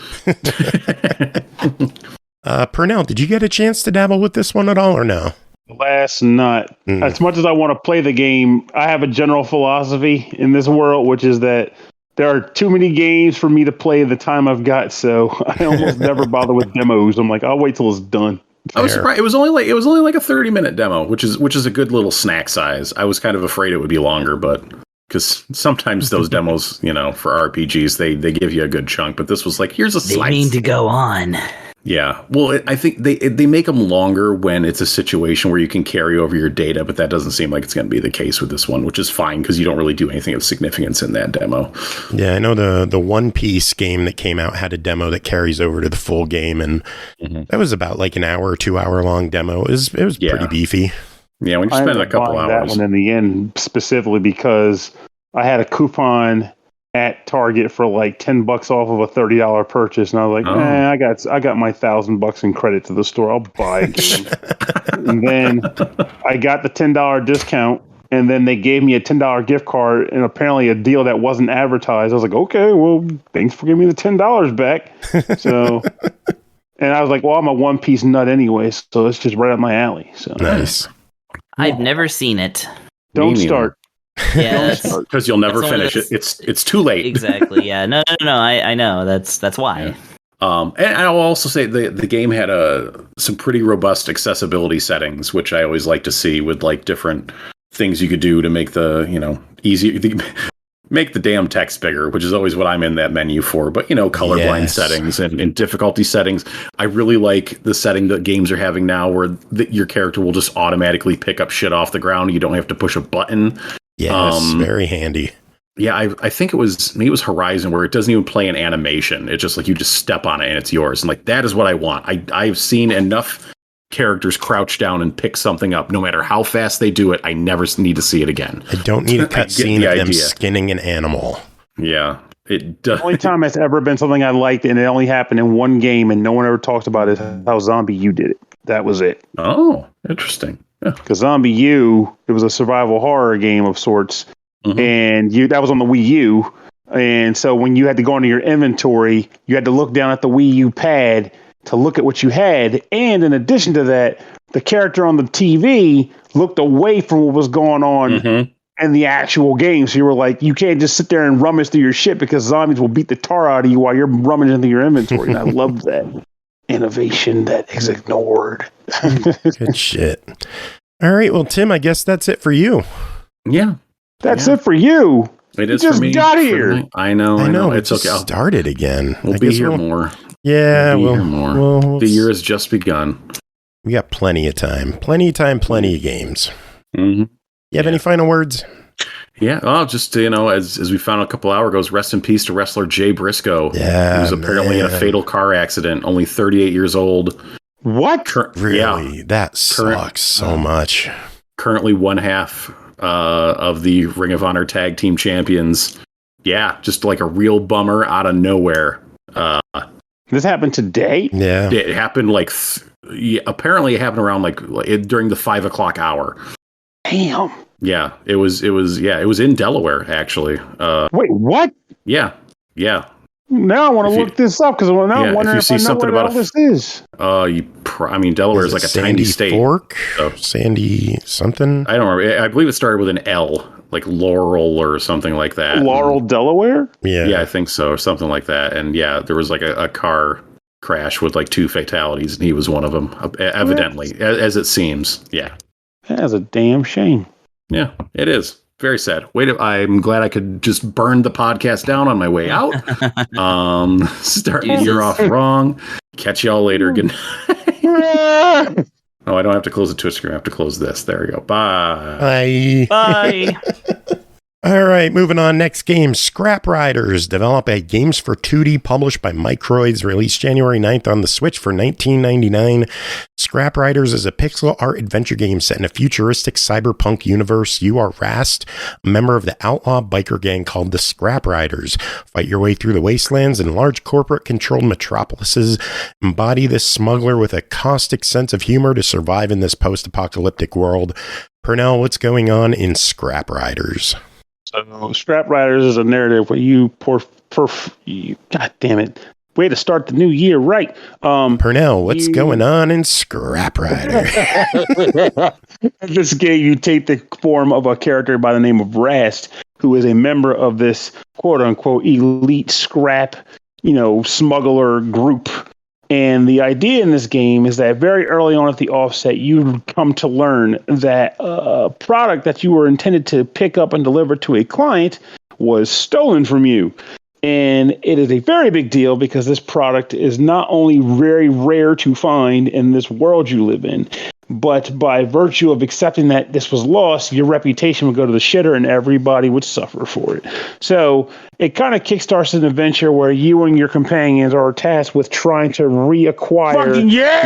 Pernell, did you get a chance to dabble with this one at all, or no? Last night. As much as I want to play the game, I have a general philosophy in this world, which is that there are too many games for me to play the time I've got. So I almost never bother with demos. I'm like, I'll wait till it's done. I was surprised. It was only like a 30-minute demo, which is a good little snack size. I was kind of afraid it would be longer, but because sometimes those demos, for RPGs, they give you a good chunk. But this was like, here's a slice. They mean to go on. Yeah. Well, I think they make them longer when it's a situation where you can carry over your data, but that doesn't seem like it's going to be the case with this one, which is fine because you don't really do anything of significance in that demo. Yeah, I know the One Piece game that came out had a demo that carries over to the full game, and that was about like an hour or 2 hour long demo. It was pretty beefy. Yeah, when you spend a couple hours. That one in the end specifically because I had a coupon at Target for like $10 off of a $30 purchase, and I was like, I got my $1,000 in credit to the store. I'll buy a game. And then I got the $10 discount, and then they gave me a $10 gift card, and apparently a deal that wasn't advertised. I was like, okay, well, thanks for giving me the $10 back. So, and I was like, well, I'm a One Piece nut anyway, so it's just right up my alley. So nice. I've never seen it. Don't start. Yeah, because you'll never finish it. It's too late. Exactly. Yeah. No. I know. That's why. Yeah. And I'll also say the game had some pretty robust accessibility settings, which I always like to see with like different things you could do to make the easier. Make the damn text bigger, which is always what I'm in that menu for. But, colorblind settings and difficulty settings. I really like the setting that games are having now where your character will just automatically pick up shit off the ground. You don't have to push a button. Yes, very handy. Yeah, I think it was Horizon where it doesn't even play an animation. It's just like you just step on it and it's yours. And like, that is what I want. I've seen enough characters crouch down and pick something up. No matter how fast they do it, I never need to see it again. I don't need a cutscene of them skinning an animal. Yeah, it does. The only time it's ever been something I liked, and it only happened in one game, and no one ever talked about it, is how Zombie U did it. That was it. Oh, interesting. Because Zombie U, it was a survival horror game of sorts, and that was on the Wii U. And so when you had to go into your inventory, you had to look down at the Wii U pad to look at what you had. And in addition to that, the character on the TV looked away from what was going on in the actual game. So you were like, you can't just sit there and rummage through your shit because zombies will beat the tar out of you while you're rummaging through your inventory. And I loved that. Innovation that is ignored. Good shit. All right, well, Tim, I guess that's it for you. Yeah, that's it for you. It is you just for me. Got here. I know. It's okay. I'll start it again. We'll be here more. Yeah, we'll be here more. The year has just begun. We got plenty of time. Plenty of games. Mm-hmm. You have any final words? Yeah, just as we found a couple hours ago, rest in peace to wrestler Jay Briscoe. Yeah, he was apparently in a fatal car accident, only 38 years old. What? Really? Yeah. That sucks so much. Currently one half of the Ring of Honor Tag Team Champions. Yeah, just like a real bummer out of nowhere. This happened today? Yeah. It happened apparently it happened around during the 5 o'clock hour. Damn. Yeah, it was in Delaware, actually. Wait, what? Yeah. Now I want to look this up because I'm wondering if I know what all this is. Delaware is like a tiny state. Fork? Sandy something? I don't remember. I believe it started with an L, like Laurel or something like that. Laurel, Delaware? Yeah, I think so, or something like that. And yeah, there was like a car crash with like 2 fatalities, and he was one of them, evidently, as it seems. Yeah. That's a damn shame. Yeah, it is. Very sad. I'm glad I could just burn the podcast down on my way out. Start the year off wrong. Catch y'all later. Good night. Oh, I don't have to close the Twitch screen. I have to close this. There we go. Bye. Bye. Bye. All right, moving on. Next game, Scrap Riders. Developed at GamesForTutti, published by Microids, released January 9th on the Switch for $19.99. Scrap Riders is a pixel art adventure game set in a futuristic cyberpunk universe. You are Rast, a member of the outlaw biker gang called the Scrap Riders. Fight your way through the wastelands and large corporate-controlled metropolises. Embody this smuggler with a caustic sense of humor to survive in this post-apocalyptic world. Pernell, what's going on in Scrap Riders? So, Scrap Riders is a narrative where God damn it. Way to start the new year, right? Pernell, what's going on in Scrap Rider? In this game, you take the form of a character by the name of Rast, who is a member of this quote-unquote elite scrap, smuggler group. And the idea in this game is that very early on at the offset, you come to learn that a product that you were intended to pick up and deliver to a client was stolen from you. And it is a very big deal because this product is not only very rare to find in this world you live in, but by virtue of accepting that this was lost, your reputation would go to the shitter and everybody would suffer for it. So it kind of kickstarts an adventure where you and your companions are tasked with trying to reacquire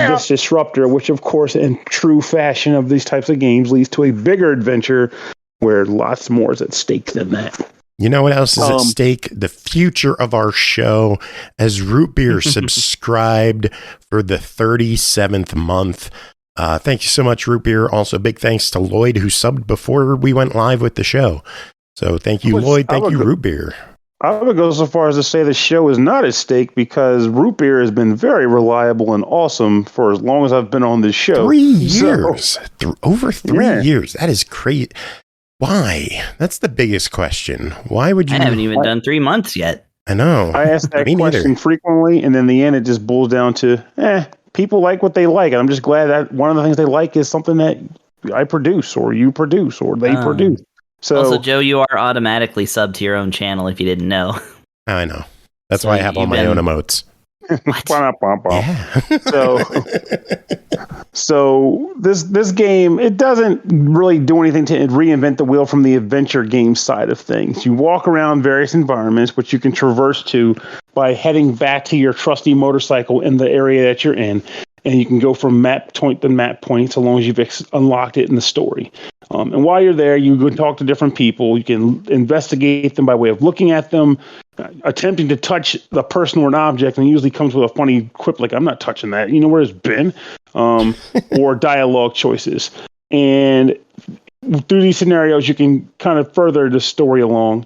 this disruptor, which of course in true fashion of these types of games leads to a bigger adventure where lots more is at stake than that. You know what else is at stake? The future of our show, as Root Beer subscribed for the 37th month. Thank you so much, Root Beer. Also, big thanks to Lloyd, who subbed before we went live with the show. So thank you, Lloyd. Thank you, Root Beer. I would go so far as to say the show is not at stake because Root Beer has been very reliable and awesome for as long as I've been on this show. 3 years. Over 3 years. That is crazy. Why? That's the biggest question. Why would you? I haven't even done 3 months yet. I know. I ask that question frequently, and in the end, it just boils down to, people like what they like. And I'm just glad that one of the things they like is something that I produce, or you produce, or they produce. So, also, Joe, you are automatically subbed to your own channel if you didn't know. I know. That's why I have all my own emotes. Yeah. So this game, it doesn't really do anything to reinvent the wheel from the adventure game side of things. You walk around various environments, which you can traverse to by heading back to your trusty motorcycle in the area that you're in. And you can go from map point to map point so long as you've unlocked it in the story. And while you're there, you can talk to different people. You can investigate them by way of looking at them, attempting to touch the person or an object, and it usually comes with a funny quip like, I'm not touching that. You know where it's been? Or dialogue choices. And through these scenarios, you can kind of further the story along.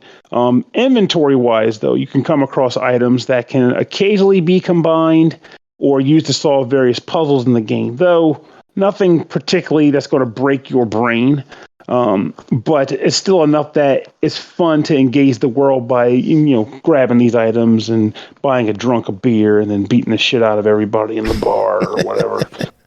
Inventory-wise, though, you can come across items that can occasionally be combined or used to solve various puzzles in the game, though nothing particularly that's going to break your brain. But it's still enough that it's fun to engage the world by, grabbing these items and buying a drunk of beer and then beating the shit out of everybody in the bar or whatever,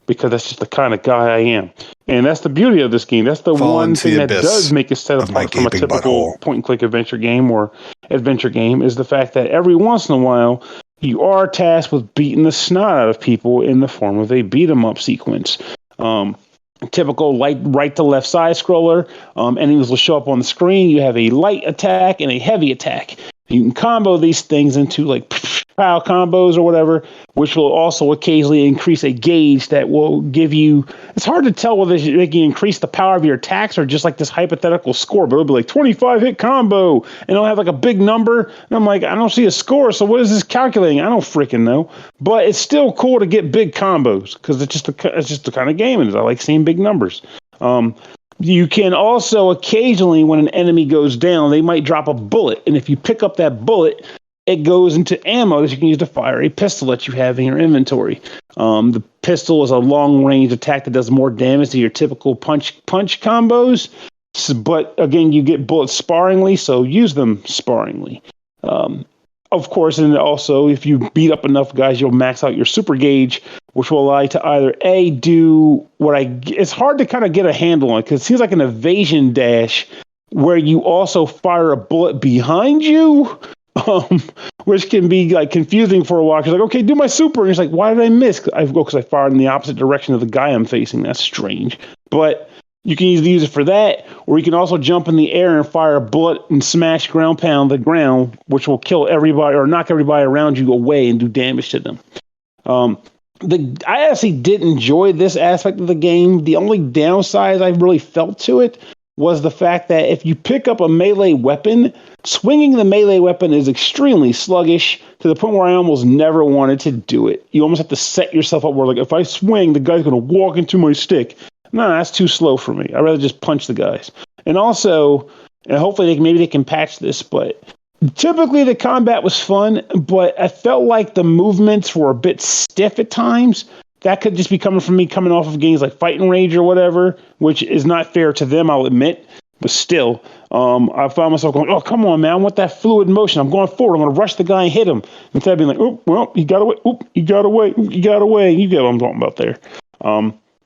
because that's just the kind of guy I am. And that's the beauty of this game. That's the one thing that does make it set apart from a typical point-and-click adventure game or adventure game is the fact that every once in a while, you are tasked with beating the snot out of people in the form of a beat-em-up sequence. Typical right to left side scroller. Enemies will show up on the screen. You have a light attack and a heavy attack. You can combo these things into like pow combos or whatever, which will also occasionally increase a gauge that will give you. It's hard to tell whether they can increase the power of your attacks or just like this hypothetical score, but it'll be like 25 hit combo, and it'll have like a big number. And I'm like, I don't see a score, so what is this calculating? I don't freaking know. But it's still cool to get big combos because it's just the kind of game it is. I like seeing big numbers. You can also occasionally, when an enemy goes down, they might drop a bullet. And if you pick up that bullet, it goes into ammo that you can use to fire a pistol that you have in your inventory. The pistol is a long-range attack that does more damage than your typical punch combos. But again, you get bullets sparingly, so use them sparingly. Of course, and also, if you beat up enough guys, you'll max out your super gauge, which will allow you to either do it's hard to kind of get a handle on because it seems like an evasion dash where you also fire a bullet behind you, which can be like confusing for a while. Because like, okay, do my super, and it's like, why did I miss? Because I fired in the opposite direction of the guy I'm facing. That's strange, but You can either use it for that, or you can also jump in the air and fire a bullet and smash ground pound the ground, which will kill everybody or knock everybody around you away and do damage to them. I actually did enjoy this aspect of the game. The only downside I really felt to it was the fact that if you pick up a melee weapon, swinging the melee weapon is extremely sluggish to the point where I almost never wanted to do it. You almost have to set yourself up where, like, if I swing, the guy's going to walk into my stick. No, that's too slow for me. I'd rather just punch the guys. And also, and hopefully maybe they can patch this, but typically the combat was fun, but I felt like the movements were a bit stiff at times. That could just be coming from me coming off of games like Fight and Rage or whatever, which is not fair to them, I'll admit. But still, I found myself going, oh, come on, man, I want that fluid motion. I'm going forward. I'm going to rush the guy and hit him. Instead of being like, oh, well, he got away. Oop, he got away. He got away. You get what I'm talking about there.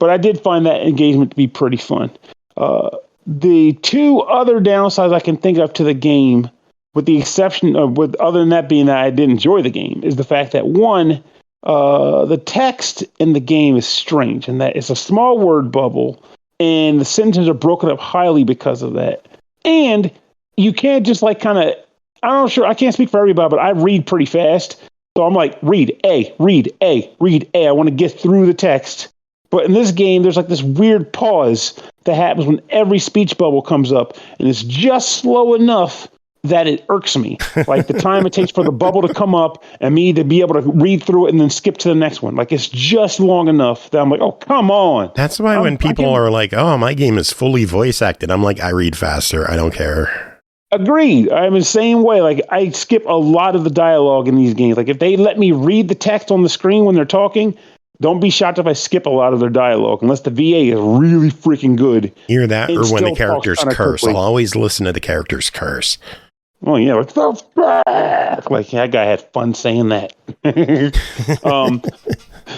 But I did find that engagement to be pretty fun. The two other downsides I can think of to the game, with the exception of, other than that being that I did enjoy the game, is the fact that, one, the text in the game is strange, and that it's a small word bubble, and the sentences are broken up highly because of that. And you can't just like kind of, I'm not sure, I can't speak for everybody, but I read pretty fast. So I'm like, read A, read A, read A. I want to get through the text. But in this game, there's like this weird pause that happens when every speech bubble comes up, and it's just slow enough that it irks me. Like the time it takes for the bubble to come up and me to be able to read through it and then skip to the next one. Like it's just long enough that I'm like, oh, come on. That's why when people are like, oh, my game is fully voice acted, I'm like, I read faster. I don't care. Agreed. I'm the same way. Like I skip a lot of the dialogue in these games. Like if they let me read the text on the screen when they're talking, don't be shocked if I skip a lot of their dialogue, unless the VA is really freaking good. Either that or when the characters curse. Quickly. I'll always listen to the characters curse. Oh, yeah. Like that guy had fun saying that. And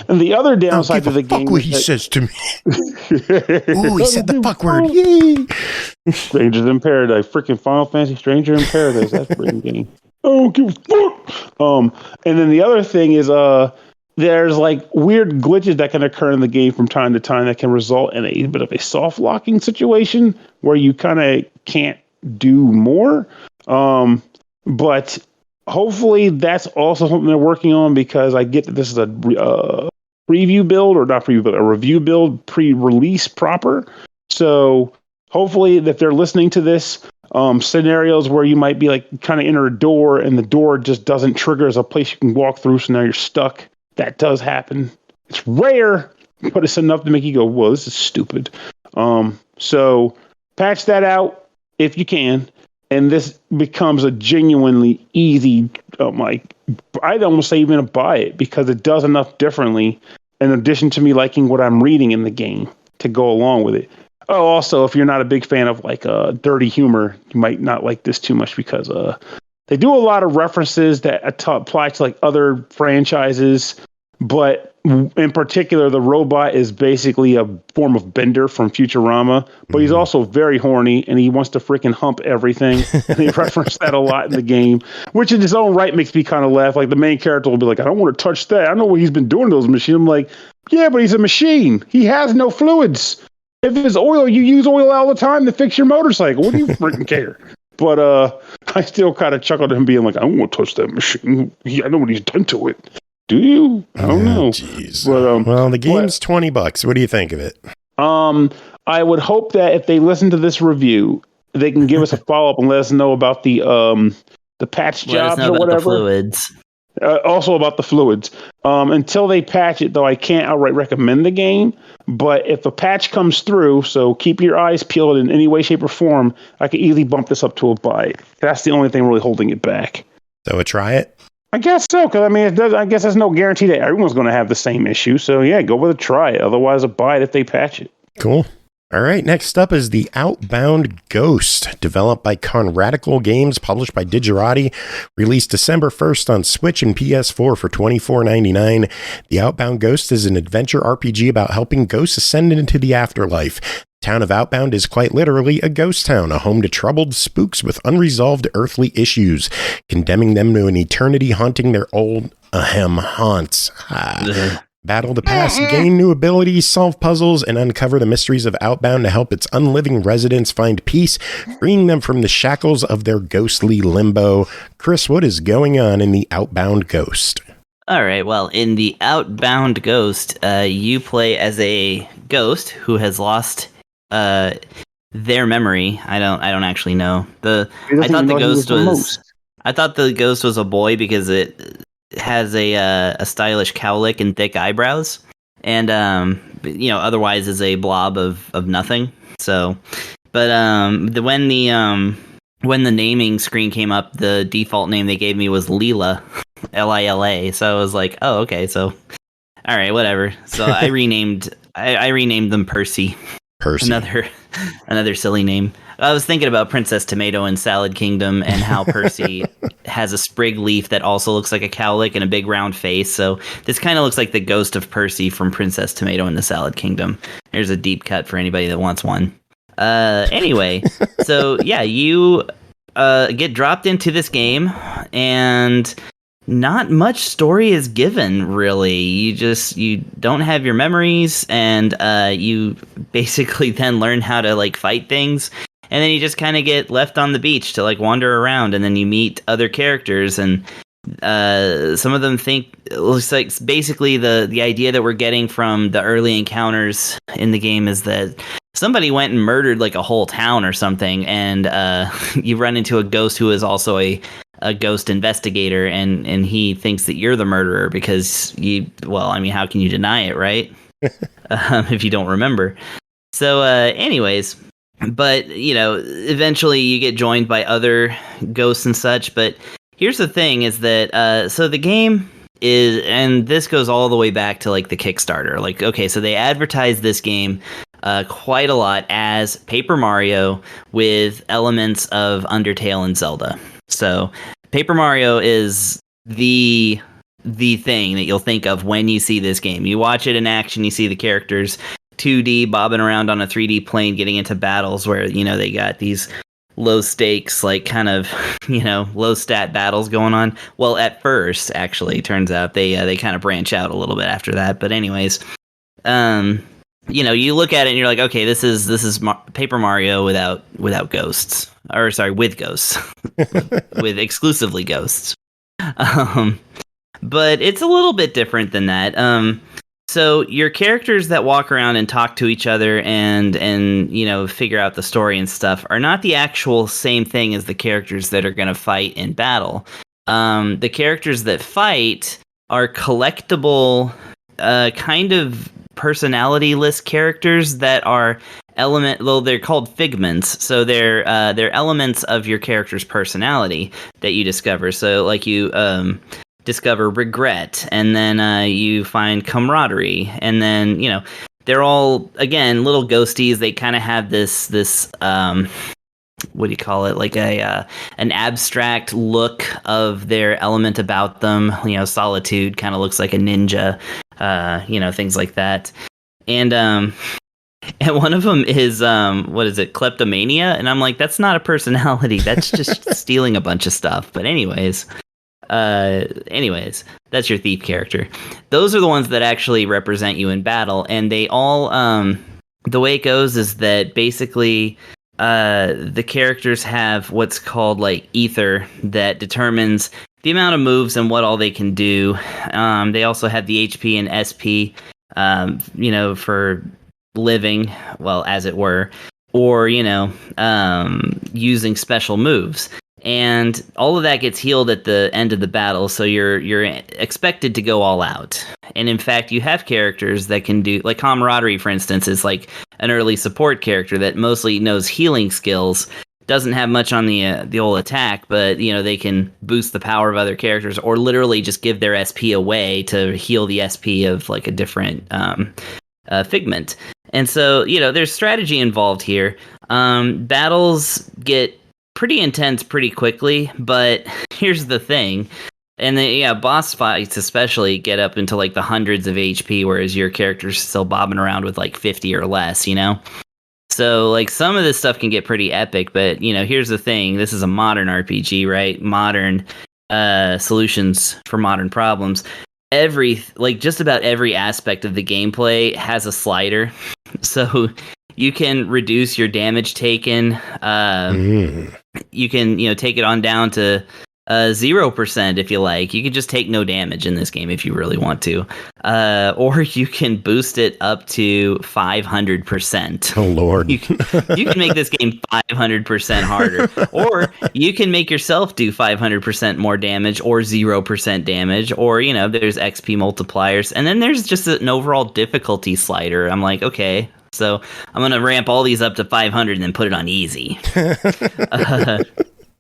the other downside to the game. Fuck what he says to me. Ooh, he said the fuck word. Yay. Strangers in Paradise. Freaking Final Fantasy Stranger in Paradise. That's a freaking game. I don't give a fuck. And then the other thing is, there's like weird glitches that can occur in the game from time to time that can result in a bit of a soft locking situation where you kind of can't do more. But hopefully that's also something they're working on, because I get that this is a preview build, or not preview, but a review build pre-release proper. So hopefully that they're listening to this, scenarios where you might be like kind of enter a door and the door just doesn't trigger as a place you can walk through. So now you're stuck. That does happen. It's rare, but it's enough to make you go, whoa, this is stupid. So patch that out if you can. And this becomes a genuinely easy, I'd almost say even a buy it, because it does enough differently, in addition to me liking what I'm reading in the game, to go along with it. Oh, also, if you're not a big fan of like dirty humor, you might not like this too much, because they do a lot of references that apply to like other franchises, but in particular, the robot is basically a form of Bender from Futurama, but he's also very horny and he wants to freaking hump everything. And they reference that a lot in the game, which in its own right makes me kind of laugh. Like the main character will be like, I don't want to touch that. I know what he's been doing to those machines. I'm like, yeah, but he's a machine. He has no fluids. If it's oil, you use oil all the time to fix your motorcycle. What do you freaking care? But I still kind of chuckled at him being like, I don't want to touch that machine. I know what he's done to it. Do you? I don't know. Geez. But, well, the game's $20. What do you think of it? I would hope that if they listen to this review, they can give us a follow-up and let us know about the patch jobs or whatever. The fluids. Also about the fluids. Until they patch it, though, I can't outright recommend the game. But if a patch comes through, so keep your eyes peeled in any way, shape, or form, I could easily bump this up to a buy. That's the only thing really holding it back. So a try it? I guess so, because I mean, it does. I guess there's no guarantee that everyone's going to have the same issue. So yeah, go with a try. Otherwise, a buy it if they patch it. Cool. All right, next up is the Outbound Ghost, developed by Conradical Games, published by Digerati, released December 1st on Switch and PS4 for $24.99. The Outbound Ghost is an adventure RPG about helping ghosts ascend into the afterlife. The town of Outbound is quite literally a ghost town, a home to troubled spooks with unresolved earthly issues, condemning them to an eternity haunting their old haunts. Battle the past, gain new abilities, solve puzzles, and uncover the mysteries of Outbound to help its unliving residents find peace, freeing them from the shackles of their ghostly limbo. Chris, what is going on in the Outbound Ghost? All right, well, in the Outbound Ghost, you play as a ghost who has lost their memory. I don't actually know. I thought the ghost was a boy because it has a stylish cowlick and thick eyebrows, and otherwise is a blob of nothing. So, but when the naming screen came up, the default name they gave me was Lila, Lila. So I was like, oh, okay, so all right, whatever. So I renamed them Percy. Another silly name. I was thinking about Princess Tomato in Salad Kingdom and how Percy has a sprig leaf that also looks like a cowlick and a big round face. So this kind of looks like the ghost of Percy from Princess Tomato in the Salad Kingdom. There's a deep cut for anybody that wants one. Anyway, so yeah, you get dropped into this game and not much story is given, really. You don't have your memories, and you basically then learn how to like fight things, and then you just kind of get left on the beach to like wander around, and then you meet other characters, and some of them think it looks like basically the idea that we're getting from the early encounters in the game is that somebody went and murdered like a whole town or something, and you run into a ghost who is also a ghost investigator, and he thinks that you're the murderer because how can you deny it, right? If you don't remember. So anyways, but eventually you get joined by other ghosts and such. But here's the thing is that so the game is, and this goes all the way back to like the Kickstarter. Like, okay, so they advertised this game quite a lot as Paper Mario with elements of Undertale and Zelda. So Paper Mario is the thing that you'll think of when you see this game. You watch it in action, you see the characters 2D bobbing around on a 3D plane, getting into battles where, they got these low stakes, like kind of, low stat battles going on. Well, at first, actually, turns out they kind of branch out a little bit after that. But anyways, you look at it and you're like, okay, this is Paper Mario without ghosts, or sorry, with ghosts, with exclusively ghosts. But it's a little bit different than that. So your characters that walk around and talk to each other and figure out the story and stuff are not the actual same thing as the characters that are going to fight in battle. The characters that fight are collectible, kind of personality-less characters that are they're called figments, so they're elements of your character's personality that you discover. So like you discover regret, and then you find camaraderie, and then they're all, again, little ghosties. They kind of have this what do you call it, like an abstract look of their element about them. Solitude kind of looks like a ninja, things like that. And one of them is what is it, kleptomania, and I'm like, that's not a personality, that's just stealing a bunch of stuff. But anyways, that's your thief character. Those are the ones that actually represent you in battle, and they all the way it goes is that basically the characters have what's called like ether that determines the amount of moves and what all they can do. They also have the HP and SP, for living, well, as it were, or using special moves. And all of that gets healed at the end of the battle, so you're expected to go all out. And in fact, you have characters that can do, like Camaraderie, for instance, is like an early support character that mostly knows healing skills, doesn't have much on the old attack, but they can boost the power of other characters, or literally just give their SP away to heal the SP of like a different figment. And so there's strategy involved here. Battles get pretty intense pretty quickly, but here's the thing, and boss fights especially get up into like the hundreds of HP, whereas your character's still bobbing around with like 50 or less. So like some of this stuff can get pretty epic, but here's the thing, this is a modern RPG, right? Modern solutions for modern problems. just about every aspect of the gameplay has a slider. So you can reduce your damage taken. You can, take it on down to 0% if you like. You can just take no damage in this game if you really want to. Or you can boost it up to 500%. Oh, Lord. You can make this game 500% harder. Or you can make yourself do 500% more damage or 0% damage. Or, there's XP multipliers. And then there's just an overall difficulty slider. I'm like, okay, so I'm going to ramp all these up to 500 and then put it on easy.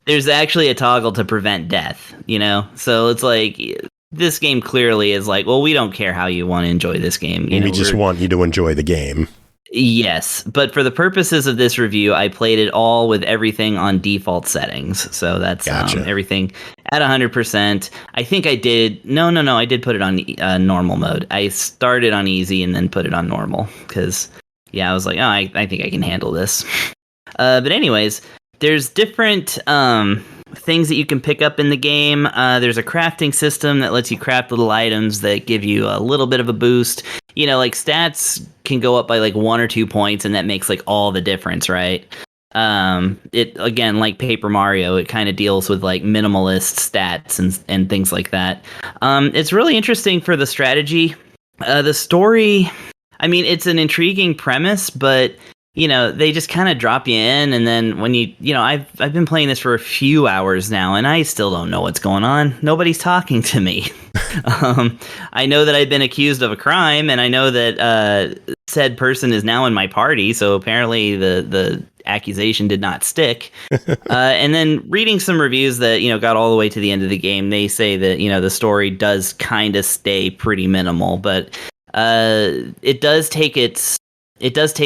There's actually a toggle to prevent death, So it's like, this game clearly is like, well, we don't care how you want to enjoy this game. We just want you to enjoy the game. Yes, but for the purposes of this review, I played it all with everything on default settings. So that's everything at 100%. I think I did. No, I did put it on normal mode. I started on easy and then put it on normal because, I was like, oh, I think I can handle this. But anyways, there's different things that you can pick up in the game. There's a crafting system that lets you craft little items that give you a little bit of a boost. Like stats can go up by like 1 or 2 points, and that makes like all the difference, right? It again, like Paper Mario, it kind of deals with like minimalist stats and things like that. It's really interesting for the strategy. The story, it's an intriguing premise, but they just kind of drop you in, and then when I've been playing this for a few hours now, and I still don't know what's going on. Nobody's talking to me. I know that I've been accused of a crime, and I know that said person is now in my party, so apparently the accusation did not stick. And then reading some reviews that, got all the way to the end of the game, they say that, the story does kind of stay pretty minimal, but it does take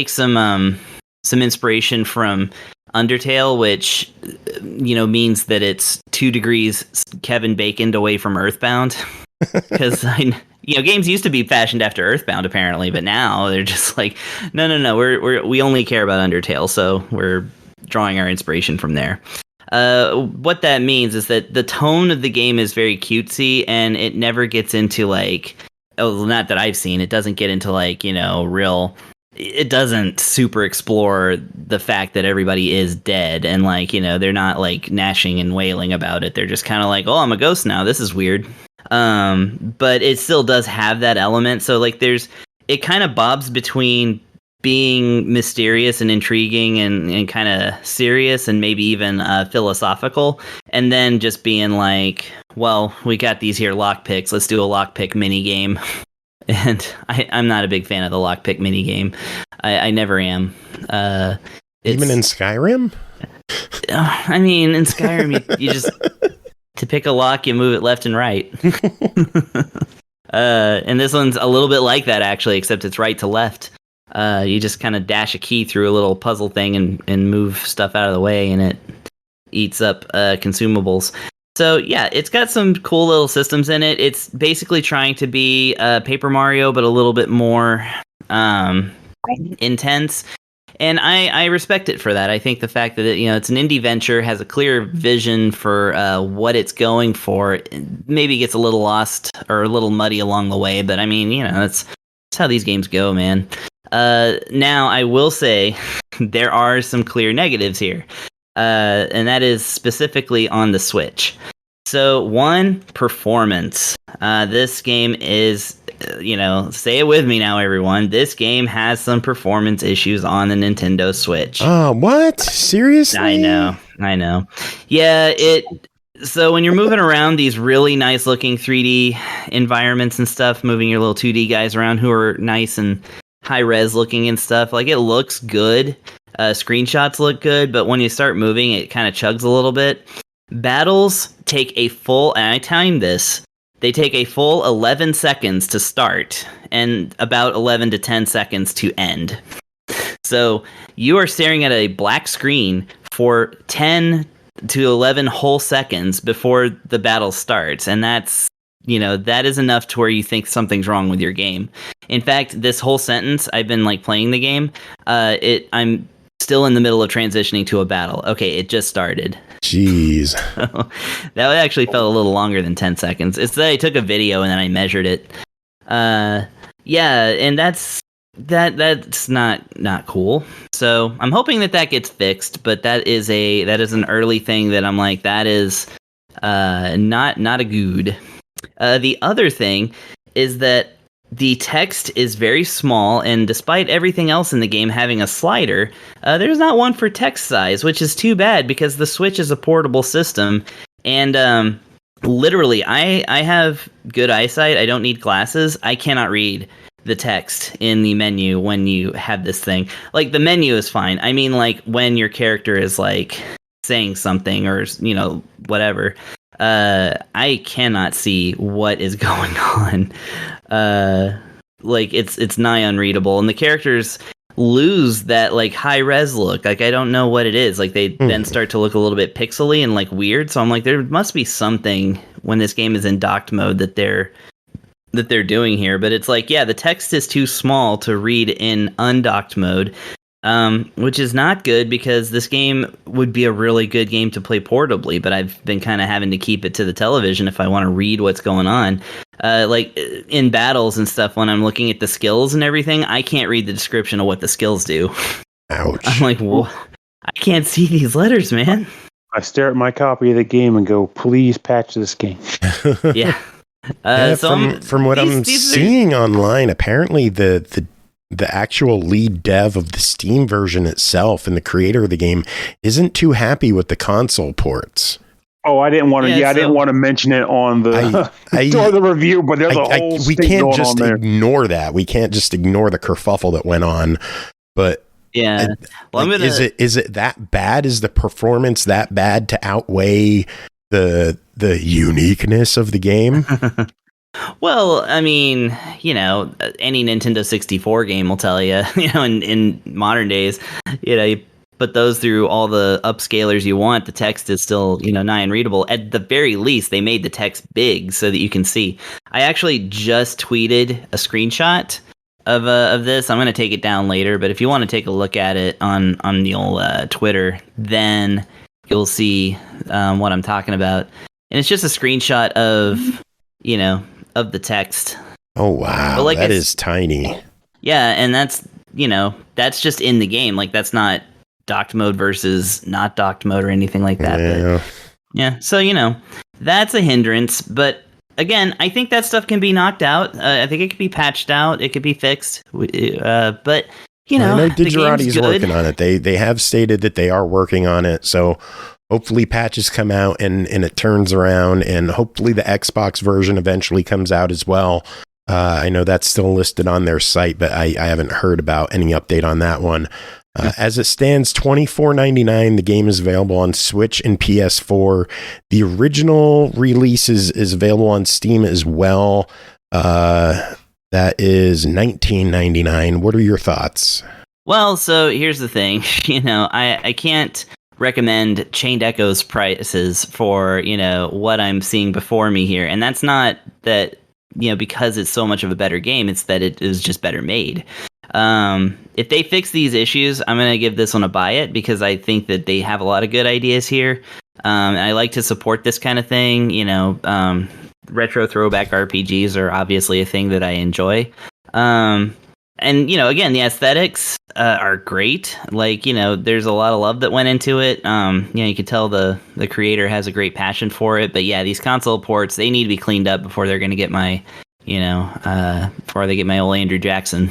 some inspiration from Undertale, which means that it's 2 degrees Kevin Baconed away from Earthbound. Because games used to be fashioned after Earthbound apparently, but now they're just like, no, we only care about Undertale, so we're drawing our inspiration from there. What that means is that the tone of the game is very cutesy, and it never gets into like, not that I've seen, it doesn't get into like real. It doesn't super explore the fact that everybody is dead, and like, they're not like gnashing and wailing about it. They're just kind of like, oh, I'm a ghost now. This is weird. But it still does have that element. So like it kind of bobs between being mysterious and intriguing and kind of serious and maybe even philosophical, and then just being like, well, we got these here lockpicks. Let's do a lockpick mini game. And I'm not a big fan of the lockpick minigame. I never am. Even in Skyrim? In Skyrim, you just, to pick a lock, you move it left and right. And this one's a little bit like that, actually, except it's right to left. You just kind of dash a key through a little puzzle thing and move stuff out of the way, and it eats up consumables. So yeah, it's got some cool little systems in it. It's basically trying to be Paper Mario, but a little bit more intense. And I respect it for that. I think the fact that it's an indie venture, has a clear vision for what it's going for. Maybe gets a little lost or a little muddy along the way, but that's how these games go, man. Now I will say there are some clear negatives here. And that is specifically on the Switch. So, one, performance. This game is, say it with me now, everyone. This game has some performance issues on the Nintendo Switch. Oh, what? Seriously? I know. Yeah, so when you're moving around these really nice looking 3D environments and stuff, moving your little 2D guys around who are nice and high res looking and stuff, like it looks good. Screenshots look good, but when you start moving, it kind of chugs a little bit. Battles take a full, and I timed this, they take a full 11 seconds to start and about 11 to 10 seconds to end. So you are staring at a black screen for 10 to 11 whole seconds before the battle starts, and that's that is enough to where you think something's wrong with your game. In fact, this whole sentence, I've been like playing the game, I'm still in the middle of transitioning to a battle. Okay, it just started. Jeez. That actually felt a little longer than 10 seconds. It's that I took a video and then I measured it. Yeah, and that's not cool. So I'm hoping that gets fixed, but that is an early thing that I'm like, that is not a good. The other thing is that the text is very small, and despite everything else in the game having a slider, there's not one for text size, which is too bad because the Switch is a portable system. And literally, I have good eyesight. I don't need glasses. I cannot read the text in the menu when you have this thing. Like, the menu is fine. I mean, like, when your character is, like, saying something or, whatever. I cannot see what is going on. Like it's nigh unreadable, and the characters lose that like high res look. Like I don't know what it is. Like they then start to look a little bit pixely and like weird. So I'm like, there must be something when this game is in docked mode that they're doing here. But it's like, yeah, the text is too small to read in undocked mode. Which is not good because this game would be a really good game to play portably, but I've been kind of having to keep it to the television if I want to read what's going on. Like in battles and stuff, when I'm looking at the skills and everything, I can't read the description of what the skills do. Ouch. I'm like, well, I can't see these letters, man. I stare at my copy of the game and go, please patch this game. Yeah. So from what I'm seeing online, apparently the actual lead dev of the Steam version itself and the creator of the game isn't too happy with the console ports. Oh, I didn't want to. I didn't want to mention it on the the review, but there's a whole. We can't just ignore that. We can't just ignore the kerfuffle that went on. But yeah, is it that bad? Is the performance that bad to outweigh the uniqueness of the game? Well, I mean, any Nintendo 64 game will tell you, in modern days, you put those through all the upscalers you want, the text is still, nigh unreadable. At the very least, they made the text big so that you can see. I actually just tweeted a screenshot of this. I'm going to take it down later, but if you want to take a look at it on the old Twitter, then you'll see what I'm talking about. And it's just a screenshot of, of the text. Oh, wow. Like, that is tiny. Yeah, and that's just in the game. Like, that's not docked mode versus not docked mode or anything like that. Yeah. But, yeah, so, that's a hindrance. But, again, I think that stuff can be knocked out. I think it could be patched out. It could be fixed. But, I know Digerati's working on it. They have stated that they are working on it, so hopefully patches come out and it turns around, and hopefully the Xbox version eventually comes out as well. I know that's still listed on their site, but I haven't heard about any update on that one. As it stands, $24.99. The game is available on Switch and PS4. The original release is available on Steam as well. That is $19.99. What are your thoughts? Well, so here's the thing. I can't recommend Chained Echo's prices for, what I'm seeing before me here. And that's not that, because it's so much of a better game, it's that it is just better made. If they fix these issues, I'm going to give this one a buy it because I think that they have a lot of good ideas here. And I like to support this kind of thing. Retro throwback RPGs are obviously a thing that I enjoy. And, again, the aesthetics are great. Like, there's a lot of love that went into it. You can tell the creator has a great passion for it. But, yeah, these console ports, they need to be cleaned up before they're going to get my, before they get my old Andrew Jackson.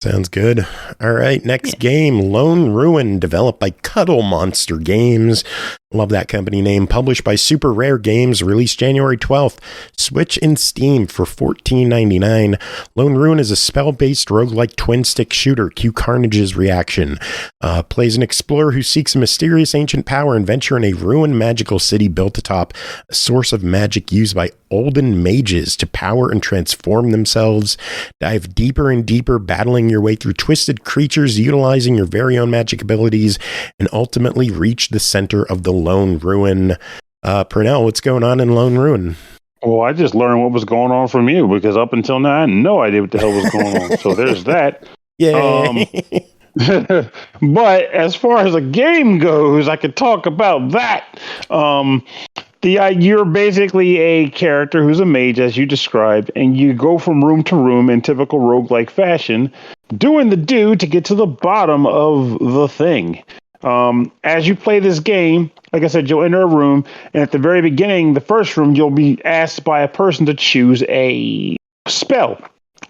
Sounds good. All right, next game, Lone Ruin, developed by Cuddle Monster Games. Love that company name. Published by Super Rare Games, released January 12th. Switch and Steam for $14.99. Lone Ruin is a spell-based roguelike twin-stick shooter. Cue Carnage's reaction. Plays an explorer who seeks a mysterious ancient power and venture in a ruined magical city built atop a source of magic used by olden mages to power and transform themselves. Dive deeper and deeper, battling your way through twisted creatures, utilizing your very own magic abilities, and ultimately reach the center of the Lone Ruin. Pernell, what's going on in Lone Ruin? Well, I just learned what was going on from you because up until now, I had no idea what the hell was going on. So there's that. Yay. But as far as a game goes, I could talk about that. You're basically a character who's a mage, as you described, and you go from room to room in typical roguelike fashion, doing the do to get to the bottom of the thing. As you play this game, like I said, you'll enter a room, and at the very beginning, the first room, you'll be asked by a person to choose a spell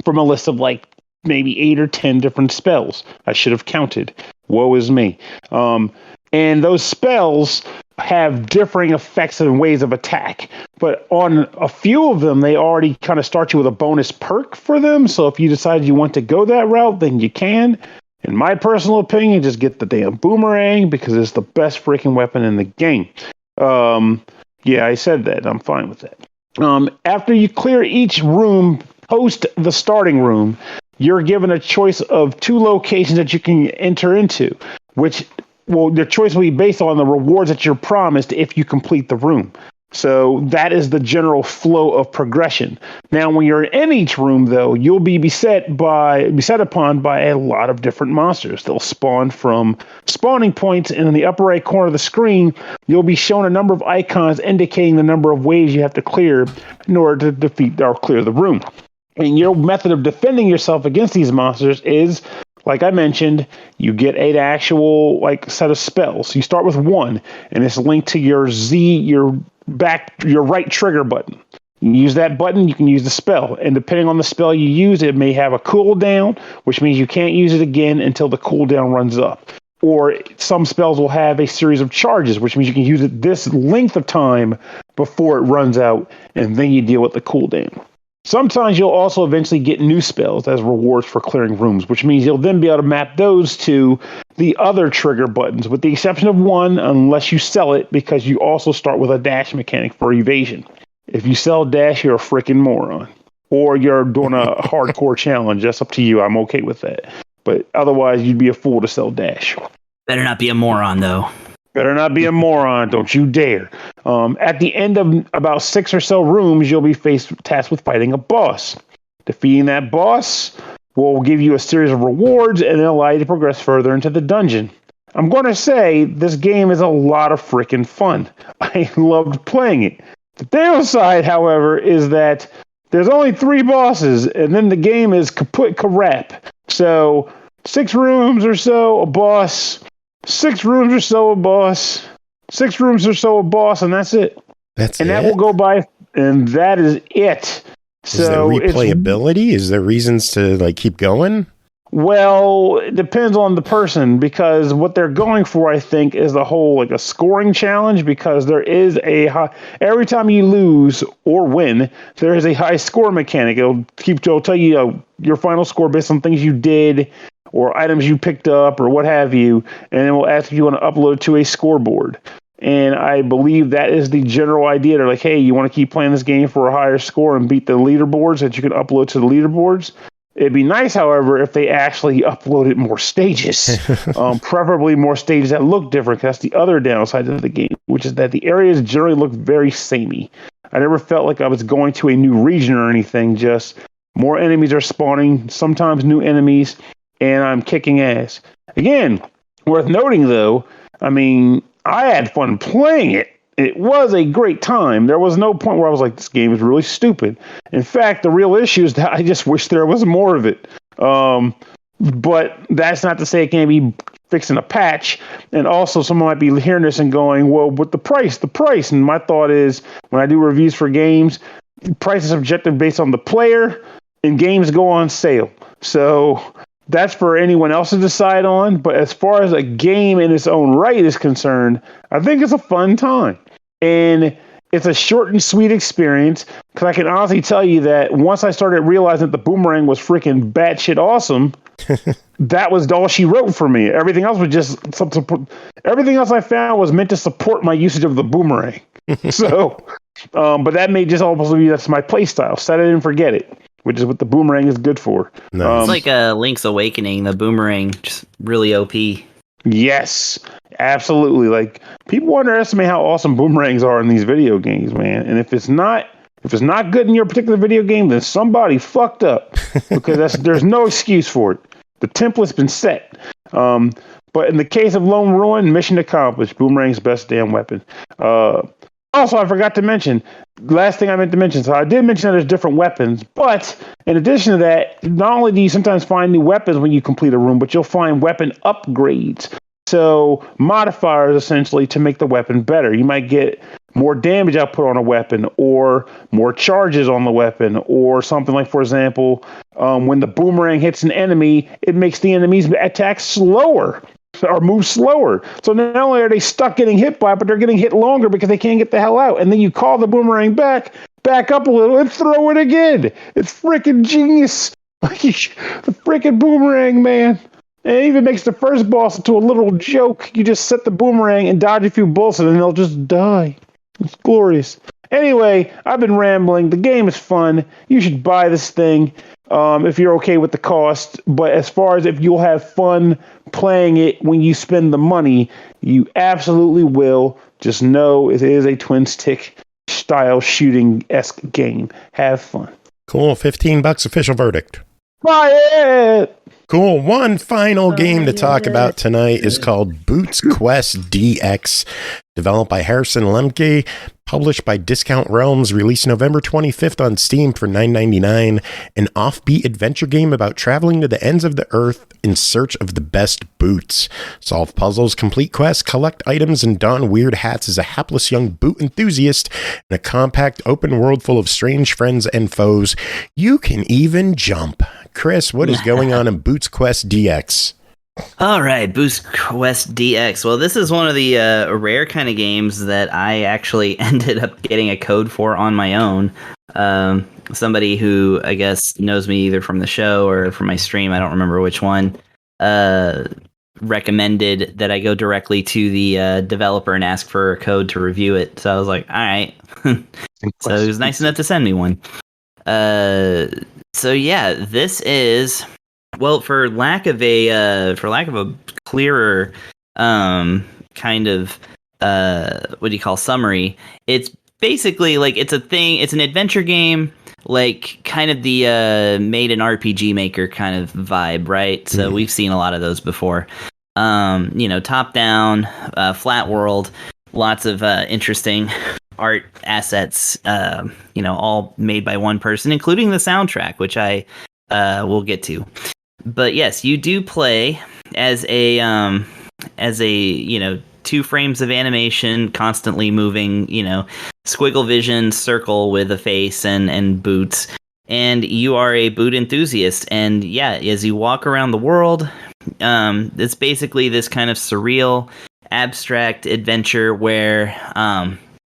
from a list of like maybe 8 or 10 different spells. I should have counted. Woe is me. And those spells have differing effects and ways of attack. But on a few of them, they already kind of start you with a bonus perk for them. So if you decide you want to go that route, then you can. In my personal opinion, just get the damn boomerang because it's the best freaking weapon in the game. Yeah, I said that. I'm fine with that. After you clear each room post the starting room, you're given a choice of 2 locations that you can enter into, which, well, your choice will be based on the rewards that you're promised if you complete the room. So that is the general flow of progression. Now, when you're in each room, though, you'll be beset upon by a lot of different monsters. They'll spawn from spawning points, and in the upper right corner of the screen, you'll be shown a number of icons indicating the number of waves you have to clear in order to defeat or clear the room. And your method of defending yourself against these monsters is, like I mentioned, you get an actual set of spells. You start with 1, and it's linked to your your right trigger button. You use that button, you can use the spell. And depending on the spell you use, it may have a cooldown, which means you can't use it again until the cooldown runs up. Or some spells will have a series of charges, which means you can use it this length of time before it runs out, and then you deal with the cooldown. Sometimes you'll also eventually get new spells as rewards for clearing rooms, which means you'll then be able to map those to the other trigger buttons, with the exception of 1, unless you sell it, because you also start with a dash mechanic for evasion. If you sell dash, you're a freaking moron. Or you're doing a hardcore challenge. That's up to you. I'm okay with that. But otherwise, you'd be a fool to sell dash. Better not be a moron, though. Better not be a moron. Don't you dare. At the end of about 6 or so rooms, you'll be tasked with fighting a boss. Defeating that boss will give you a series of rewards and then allow you to progress further into the dungeon. I'm going to say this game is a lot of freaking fun. I loved playing it. The downside, however, is that there's only 3 bosses, and then the game is kaput karap. So 6 rooms or so, a boss. 6 rooms or so, a boss. 6 rooms or so, a boss, and that's it. That's and it? That will go by, and that is it. Is there replayability? Is there reasons to keep going? Well, it depends on the person, because what they're going for, I think, is the whole a scoring challenge, because there is a high, every time you lose or win, there is a high score mechanic. It'll tell you your final score based on things you did or items you picked up or what have you, and it will ask if you want to upload to a scoreboard. And I believe that is the general idea. They're like, hey, you want to keep playing this game for a higher score and beat the leaderboards that you can upload to the leaderboards? It'd be nice, however, if they actually uploaded more stages, preferably more stages that look different. That's the other downside of the game, which is that the areas generally look very samey. I never felt like I was going to a new region or anything, just more enemies are spawning, sometimes new enemies, and I'm kicking ass. Again, worth noting, though, I mean, I had fun playing it. It was a great time. There was no point where I was like, this game is really stupid. In fact, the real issue is that I just wish there was more of it. But that's not to say it can't be fixed in a patch. And also, someone might be hearing this and going, well, but the price. And my thought is, when I do reviews for games, price is objective based on the player, and games go on sale. So that's for anyone else to decide on. But as far as a game in its own right is concerned, I think it's a fun time. And it's a short and sweet experience, because I can honestly tell you that once I started realizing that the boomerang was freaking batshit awesome, that was all she wrote for me. Everything else was just everything else I found was meant to support my usage of the boomerang. So, but that may just almost be that's my play style. Set it and forget it, which is what the boomerang is good for. Nice. It's like a Link's Awakening. The boomerang just really OP. Yes, absolutely. People underestimate how awesome boomerangs are in these video games, man. And if it's not good in your particular video game, then somebody fucked up, because there's no excuse for it. The template's been set. But in the case of Lone Ruin, mission accomplished. Boomerang's best damn weapon. Also, I forgot to mention, last thing I meant to mention, so I did mention that there's different weapons, but in addition to that, not only do you sometimes find new weapons when you complete a room, but you'll find weapon upgrades. So modifiers, essentially, to make the weapon better. You might get more damage output on a weapon, or more charges on the weapon, or something like, for example, when the boomerang hits an enemy, it makes the enemy's attack slower. Or move slower. So not only are they stuck getting hit by it, but they're getting hit longer because they can't get the hell out. And then you call the boomerang back up a little, and throw it again. It's freaking genius. The freaking boomerang, man. And it even makes the first boss into a little joke. You just set the boomerang and dodge a few bullets, and then they'll just die. It's glorious. Anyway, I've been rambling. The game is fun. You should buy this thing if you're okay with the cost. But as far as if you'll have fun playing it when you spend the money, you absolutely will. Just know it is a twin stick style shooting-esque game. Have fun. Cool. $15 official verdict. Buy it! Cool. One final game to talk about tonight is called Boots Quest DX, developed by Harrison Lemke, published by Discount Realms, released November 25th on Steam for $9.99. An offbeat adventure game about traveling to the ends of the earth in search of the best boots. Solve puzzles, complete quests, collect items, and don weird hats as a hapless young boot enthusiast in a compact open world full of strange friends and foes. You can even jump. Chris, what is going on in Boots Quest DX? All right, Boots Quest DX. Well, this is one of the rare kind of games that I actually ended up getting a code for on my own. Somebody who, I guess, knows me either from the show or from my stream, I don't remember which one, recommended that I go directly to the developer and ask for a code to review it. So I was like, all right. So he was nice enough to send me one. So yeah, this is, well, for lack of a clearer kind of what do you call summary, it's basically like it's an adventure game, like kind of the made an RPG Maker kind of vibe, right? So we've seen a lot of those before. Top down, flat world, lots of interesting art assets, all made by one person, including the soundtrack, which I will get to. But yes, you do play as a 2 frames of animation, constantly moving, squiggle vision circle with a face and boots. And you are a boot enthusiast. And yeah, as you walk around the world, it's basically this kind of surreal, abstract adventure where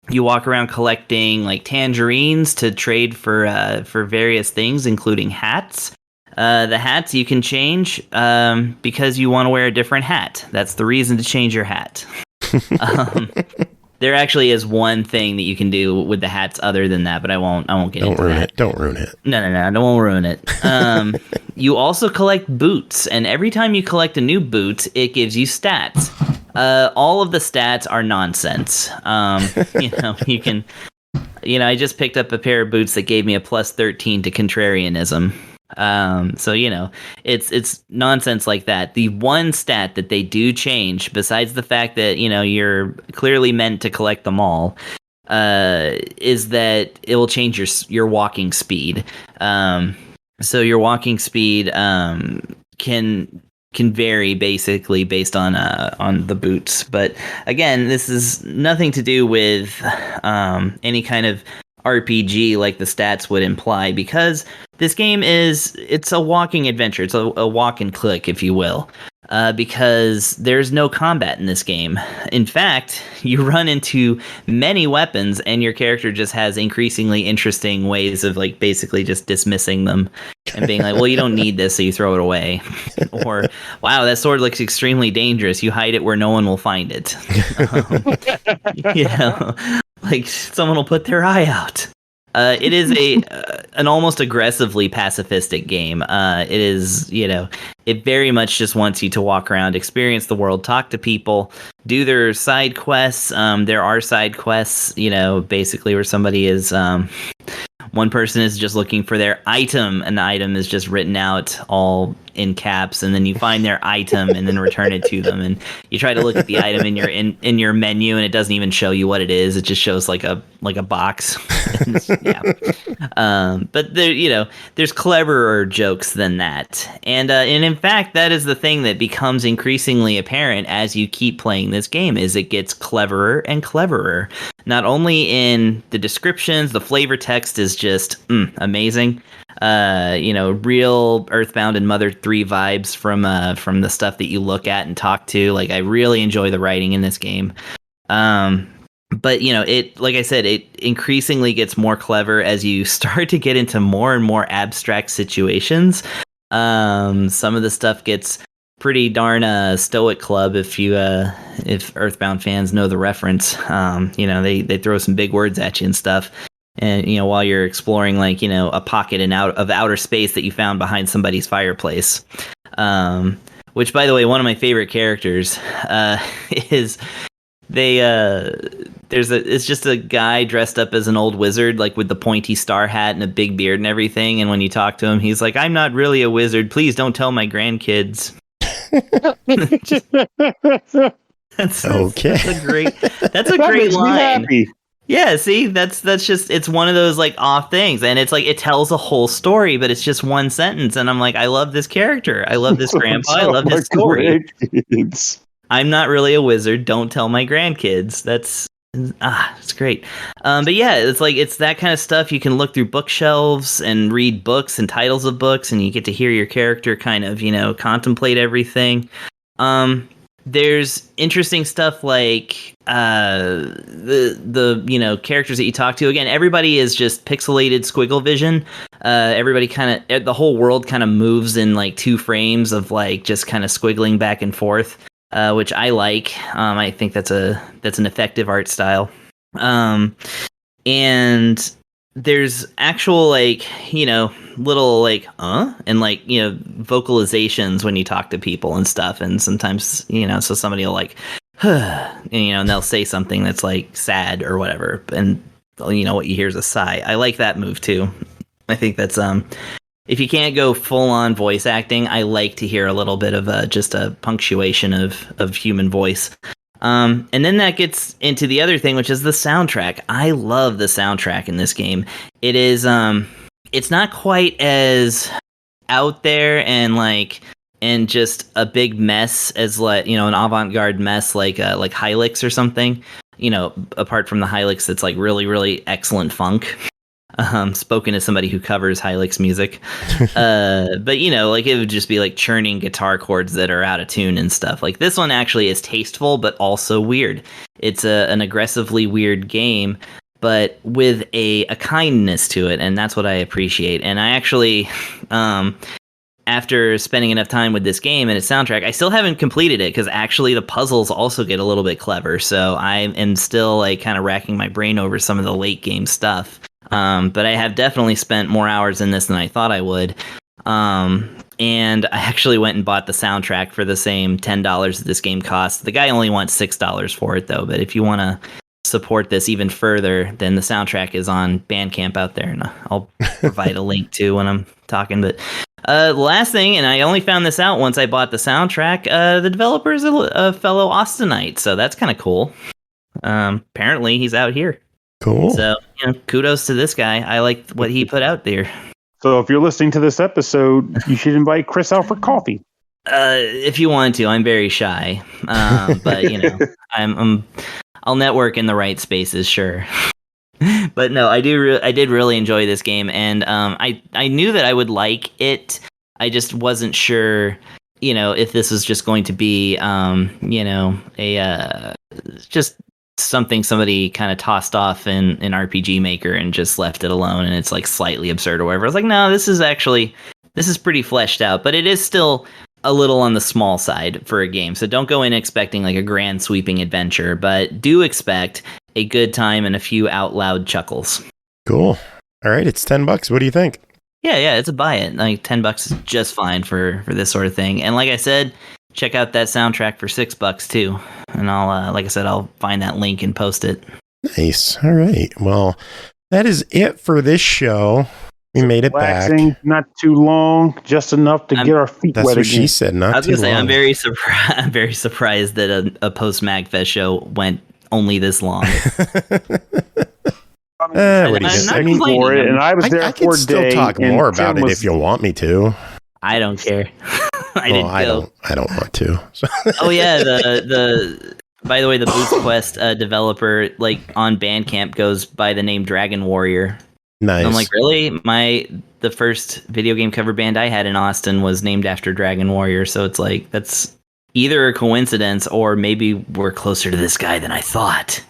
you walk around collecting like tangerines to trade for various things, including hats. The hats you can change because you want to wear a different hat. That's the reason to change your hat. There actually is one thing that you can do with the hats other than that, but I won't get into that. Don't ruin it. No, I won't ruin it. You also collect boots, and every time you collect a new boot, it gives you stats. All of the stats are nonsense. You can, I just picked up a pair of boots that gave me a plus 13 to contrarianism. So it's nonsense like that. The one stat that they do change, besides the fact that you're clearly meant to collect them all, is that it will change your walking speed. So your walking speed can vary basically based on the boots. But again, this is nothing to do with any kind of RPG like the stats would imply, because this game it's a walking adventure. It's a walk and click, if you will, because there's no combat in this game. In fact, you run into many weapons and your character just has increasingly interesting ways of like basically just dismissing them and being like, well, you don't need this, so you throw it away. Or, wow, that sword looks extremely dangerous. You hide it where no one will find it. Like someone will put their eye out. It is an almost aggressively pacifistic game. It is, it very much just wants you to walk around, experience the world, talk to people, do their side quests. There are side quests, basically where somebody is, one person is just looking for their item, and the item is just written out all in caps, and then you find their item and then return it to them, and you try to look at the item in your menu, and it doesn't even show you what it is. It just shows like a box. But there, there's cleverer jokes than that, and in fact, that is the thing that becomes increasingly apparent as you keep playing this game. Is it gets cleverer and cleverer. Not only in the descriptions, the flavor text is just amazing. Real Earthbound and Mother 3 vibes from the stuff that you look at and talk to. Like, I really enjoy the writing in this game. But it, like I said, it increasingly gets more clever as you start to get into more and more abstract situations. Some of the stuff gets pretty darn Stoic Club if Earthbound fans know the reference. They throw some big words at you and stuff. And while you're exploring a pocket of outer space that you found behind somebody's fireplace. Which, by the way, one of my favorite characters is it's just a guy dressed up as an old wizard, like with the pointy star hat and a big beard and everything. And when you talk to him, he's like, "I'm not really a wizard. Please don't tell my grandkids." That's a great line. Yeah, see, that's just, it's one of those off things, and it's it tells a whole story, but it's just one sentence, and I'm like, I love this character, I love this grandpa, I love this story. I'm not really a wizard. Don't tell my grandkids. It's great. But yeah, it's that kind of stuff. You can look through bookshelves and read books and titles of books, and you get to hear your character kind of, contemplate everything. There's interesting stuff like the characters that you talk to. Again, everybody is just pixelated squiggle vision. Everybody the whole world kind of moves in 2 frames of just kind of squiggling back and forth. Which I like. I think that's an effective art style. And there's actual little and vocalizations when you talk to people and stuff. And sometimes so somebody will and they'll say something that's sad or whatever, and what you hear is a sigh. I like that move too. I think that's if you can't go full on voice acting, I like to hear a little bit of just a punctuation of human voice. And then that gets into the other thing, which is the soundtrack. I love the soundtrack in this game. It is, it's not quite as out there and just a big mess as an avant-garde mess like Hylix or something. Apart from the Hylix, that's really, really excellent funk. Spoken as somebody who covers Hylix music. But it would just be churning guitar chords that are out of tune and stuff. This one actually is tasteful, but also weird. It's an aggressively weird game, but with a kindness to it, and that's what I appreciate. And I actually, after spending enough time with this game and its soundtrack, I still haven't completed it, because actually the puzzles also get a little bit clever. So I am still kind of racking my brain over some of the late game stuff. But I have definitely spent more hours in this than I thought I would. And I actually went and bought the soundtrack for the same $10 that this game costs. The guy only wants $6 for it, though. But if you want to support this even further, then the soundtrack is on Bandcamp out there, and I'll provide a link to when I'm talking. But the last thing, and I only found this out once I bought the soundtrack, the developer is a fellow Austinite, so that's kind of cool. Apparently, he's out here. Cool. So, kudos to this guy. I like what he put out there. So if you're listening to this episode, you should invite Chris out for coffee. If you want to, I'm very shy. But I'll network in the right spaces, sure. But no, I did really enjoy this game, and I knew that I would like it. I just wasn't sure, if this was just going to be just something somebody kind of tossed off in an RPG Maker and just left it alone, and it's slightly absurd or whatever. I was like, no, this is pretty fleshed out, but it is still a little on the small side for a game. So don't go in expecting a grand sweeping adventure, but do expect a good time and a few out loud chuckles. Cool. All right, it's $10. What do you think? Yeah, it's a buy it. $10 is just fine for this sort of thing. And like I said, check out that soundtrack for $6 too. And I'll find that link and post it. Nice. All right. Well, that is it for this show. We made it Waxing, back. not too long, just enough to get our feet That's wet what again. she said. Not I was too gonna say, long. I'm very surprised that a post MAGFest show went only this long. What do you I'm I not mean, for it, and I was there I for could a still day. talk and more about Tim it was- if you want me to. I don't care. I didn't go. I don't want to. Oh yeah, the by the way, the Boots Quest developer like on Bandcamp goes by the name Dragon Warrior. Nice. And I'm like, really? The first video game cover band I had in Austin was named after Dragon Warrior, so it's like that's either a coincidence or maybe we're closer to this guy than I thought.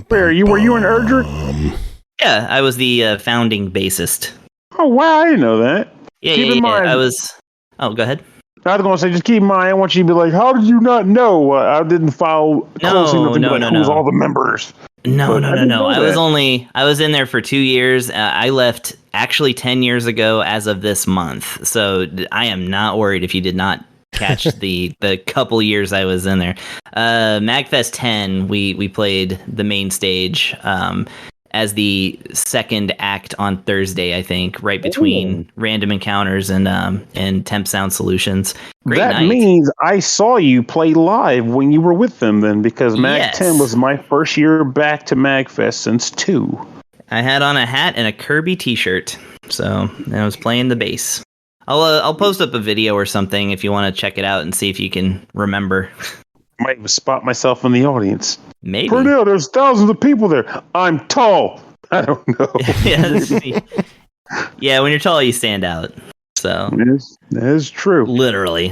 Where you? Were you an Erdrick? Yeah, I was the founding bassist. Oh wow, I didn't know that. Yeah, Keep in mind- I was. Oh, go ahead. I was going to say, just keep in mind, I want you to be like, how did you not know? I didn't follow close enough to be like, who's all the members? No. That. I was in there for 2 years. I left actually 10 years ago as of this month. So I am not worried if you did not catch the couple years I was in there. MAGFest 10, we played the main stage as the second act on Thursday, I think, right between Random Encounters and Temp Sound Solutions. Great that night. means I saw you play live when you were with them then, because Mag Yes. 10 was my first year back to MAGFest since 2. I had on a hat and a Kirby t-shirt, so I was playing the bass. I'll post up a video or something if you want to check it out and see if you can remember. Might even spot myself in the audience. Maybe. Pernell, there's thousands of people there. I'm tall. I don't know. Yeah, when you're tall, you stand out. So That is true. literally,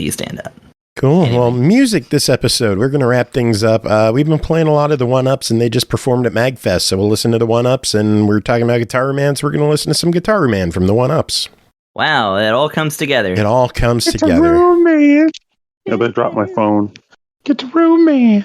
you stand out. Cool. Anyway. Well, music this episode. We're going to wrap things up. We've been playing a lot of the OneUps, and they just performed at MAGFest. So we'll listen to the OneUps, and we're talking about Gitaroo Man, so we're going to listen to some Gitaroo Man from the OneUps. Wow, it all comes together. It all comes together. Gitaroo Man. Yeah, they dropped my phone. Gitaroo Man.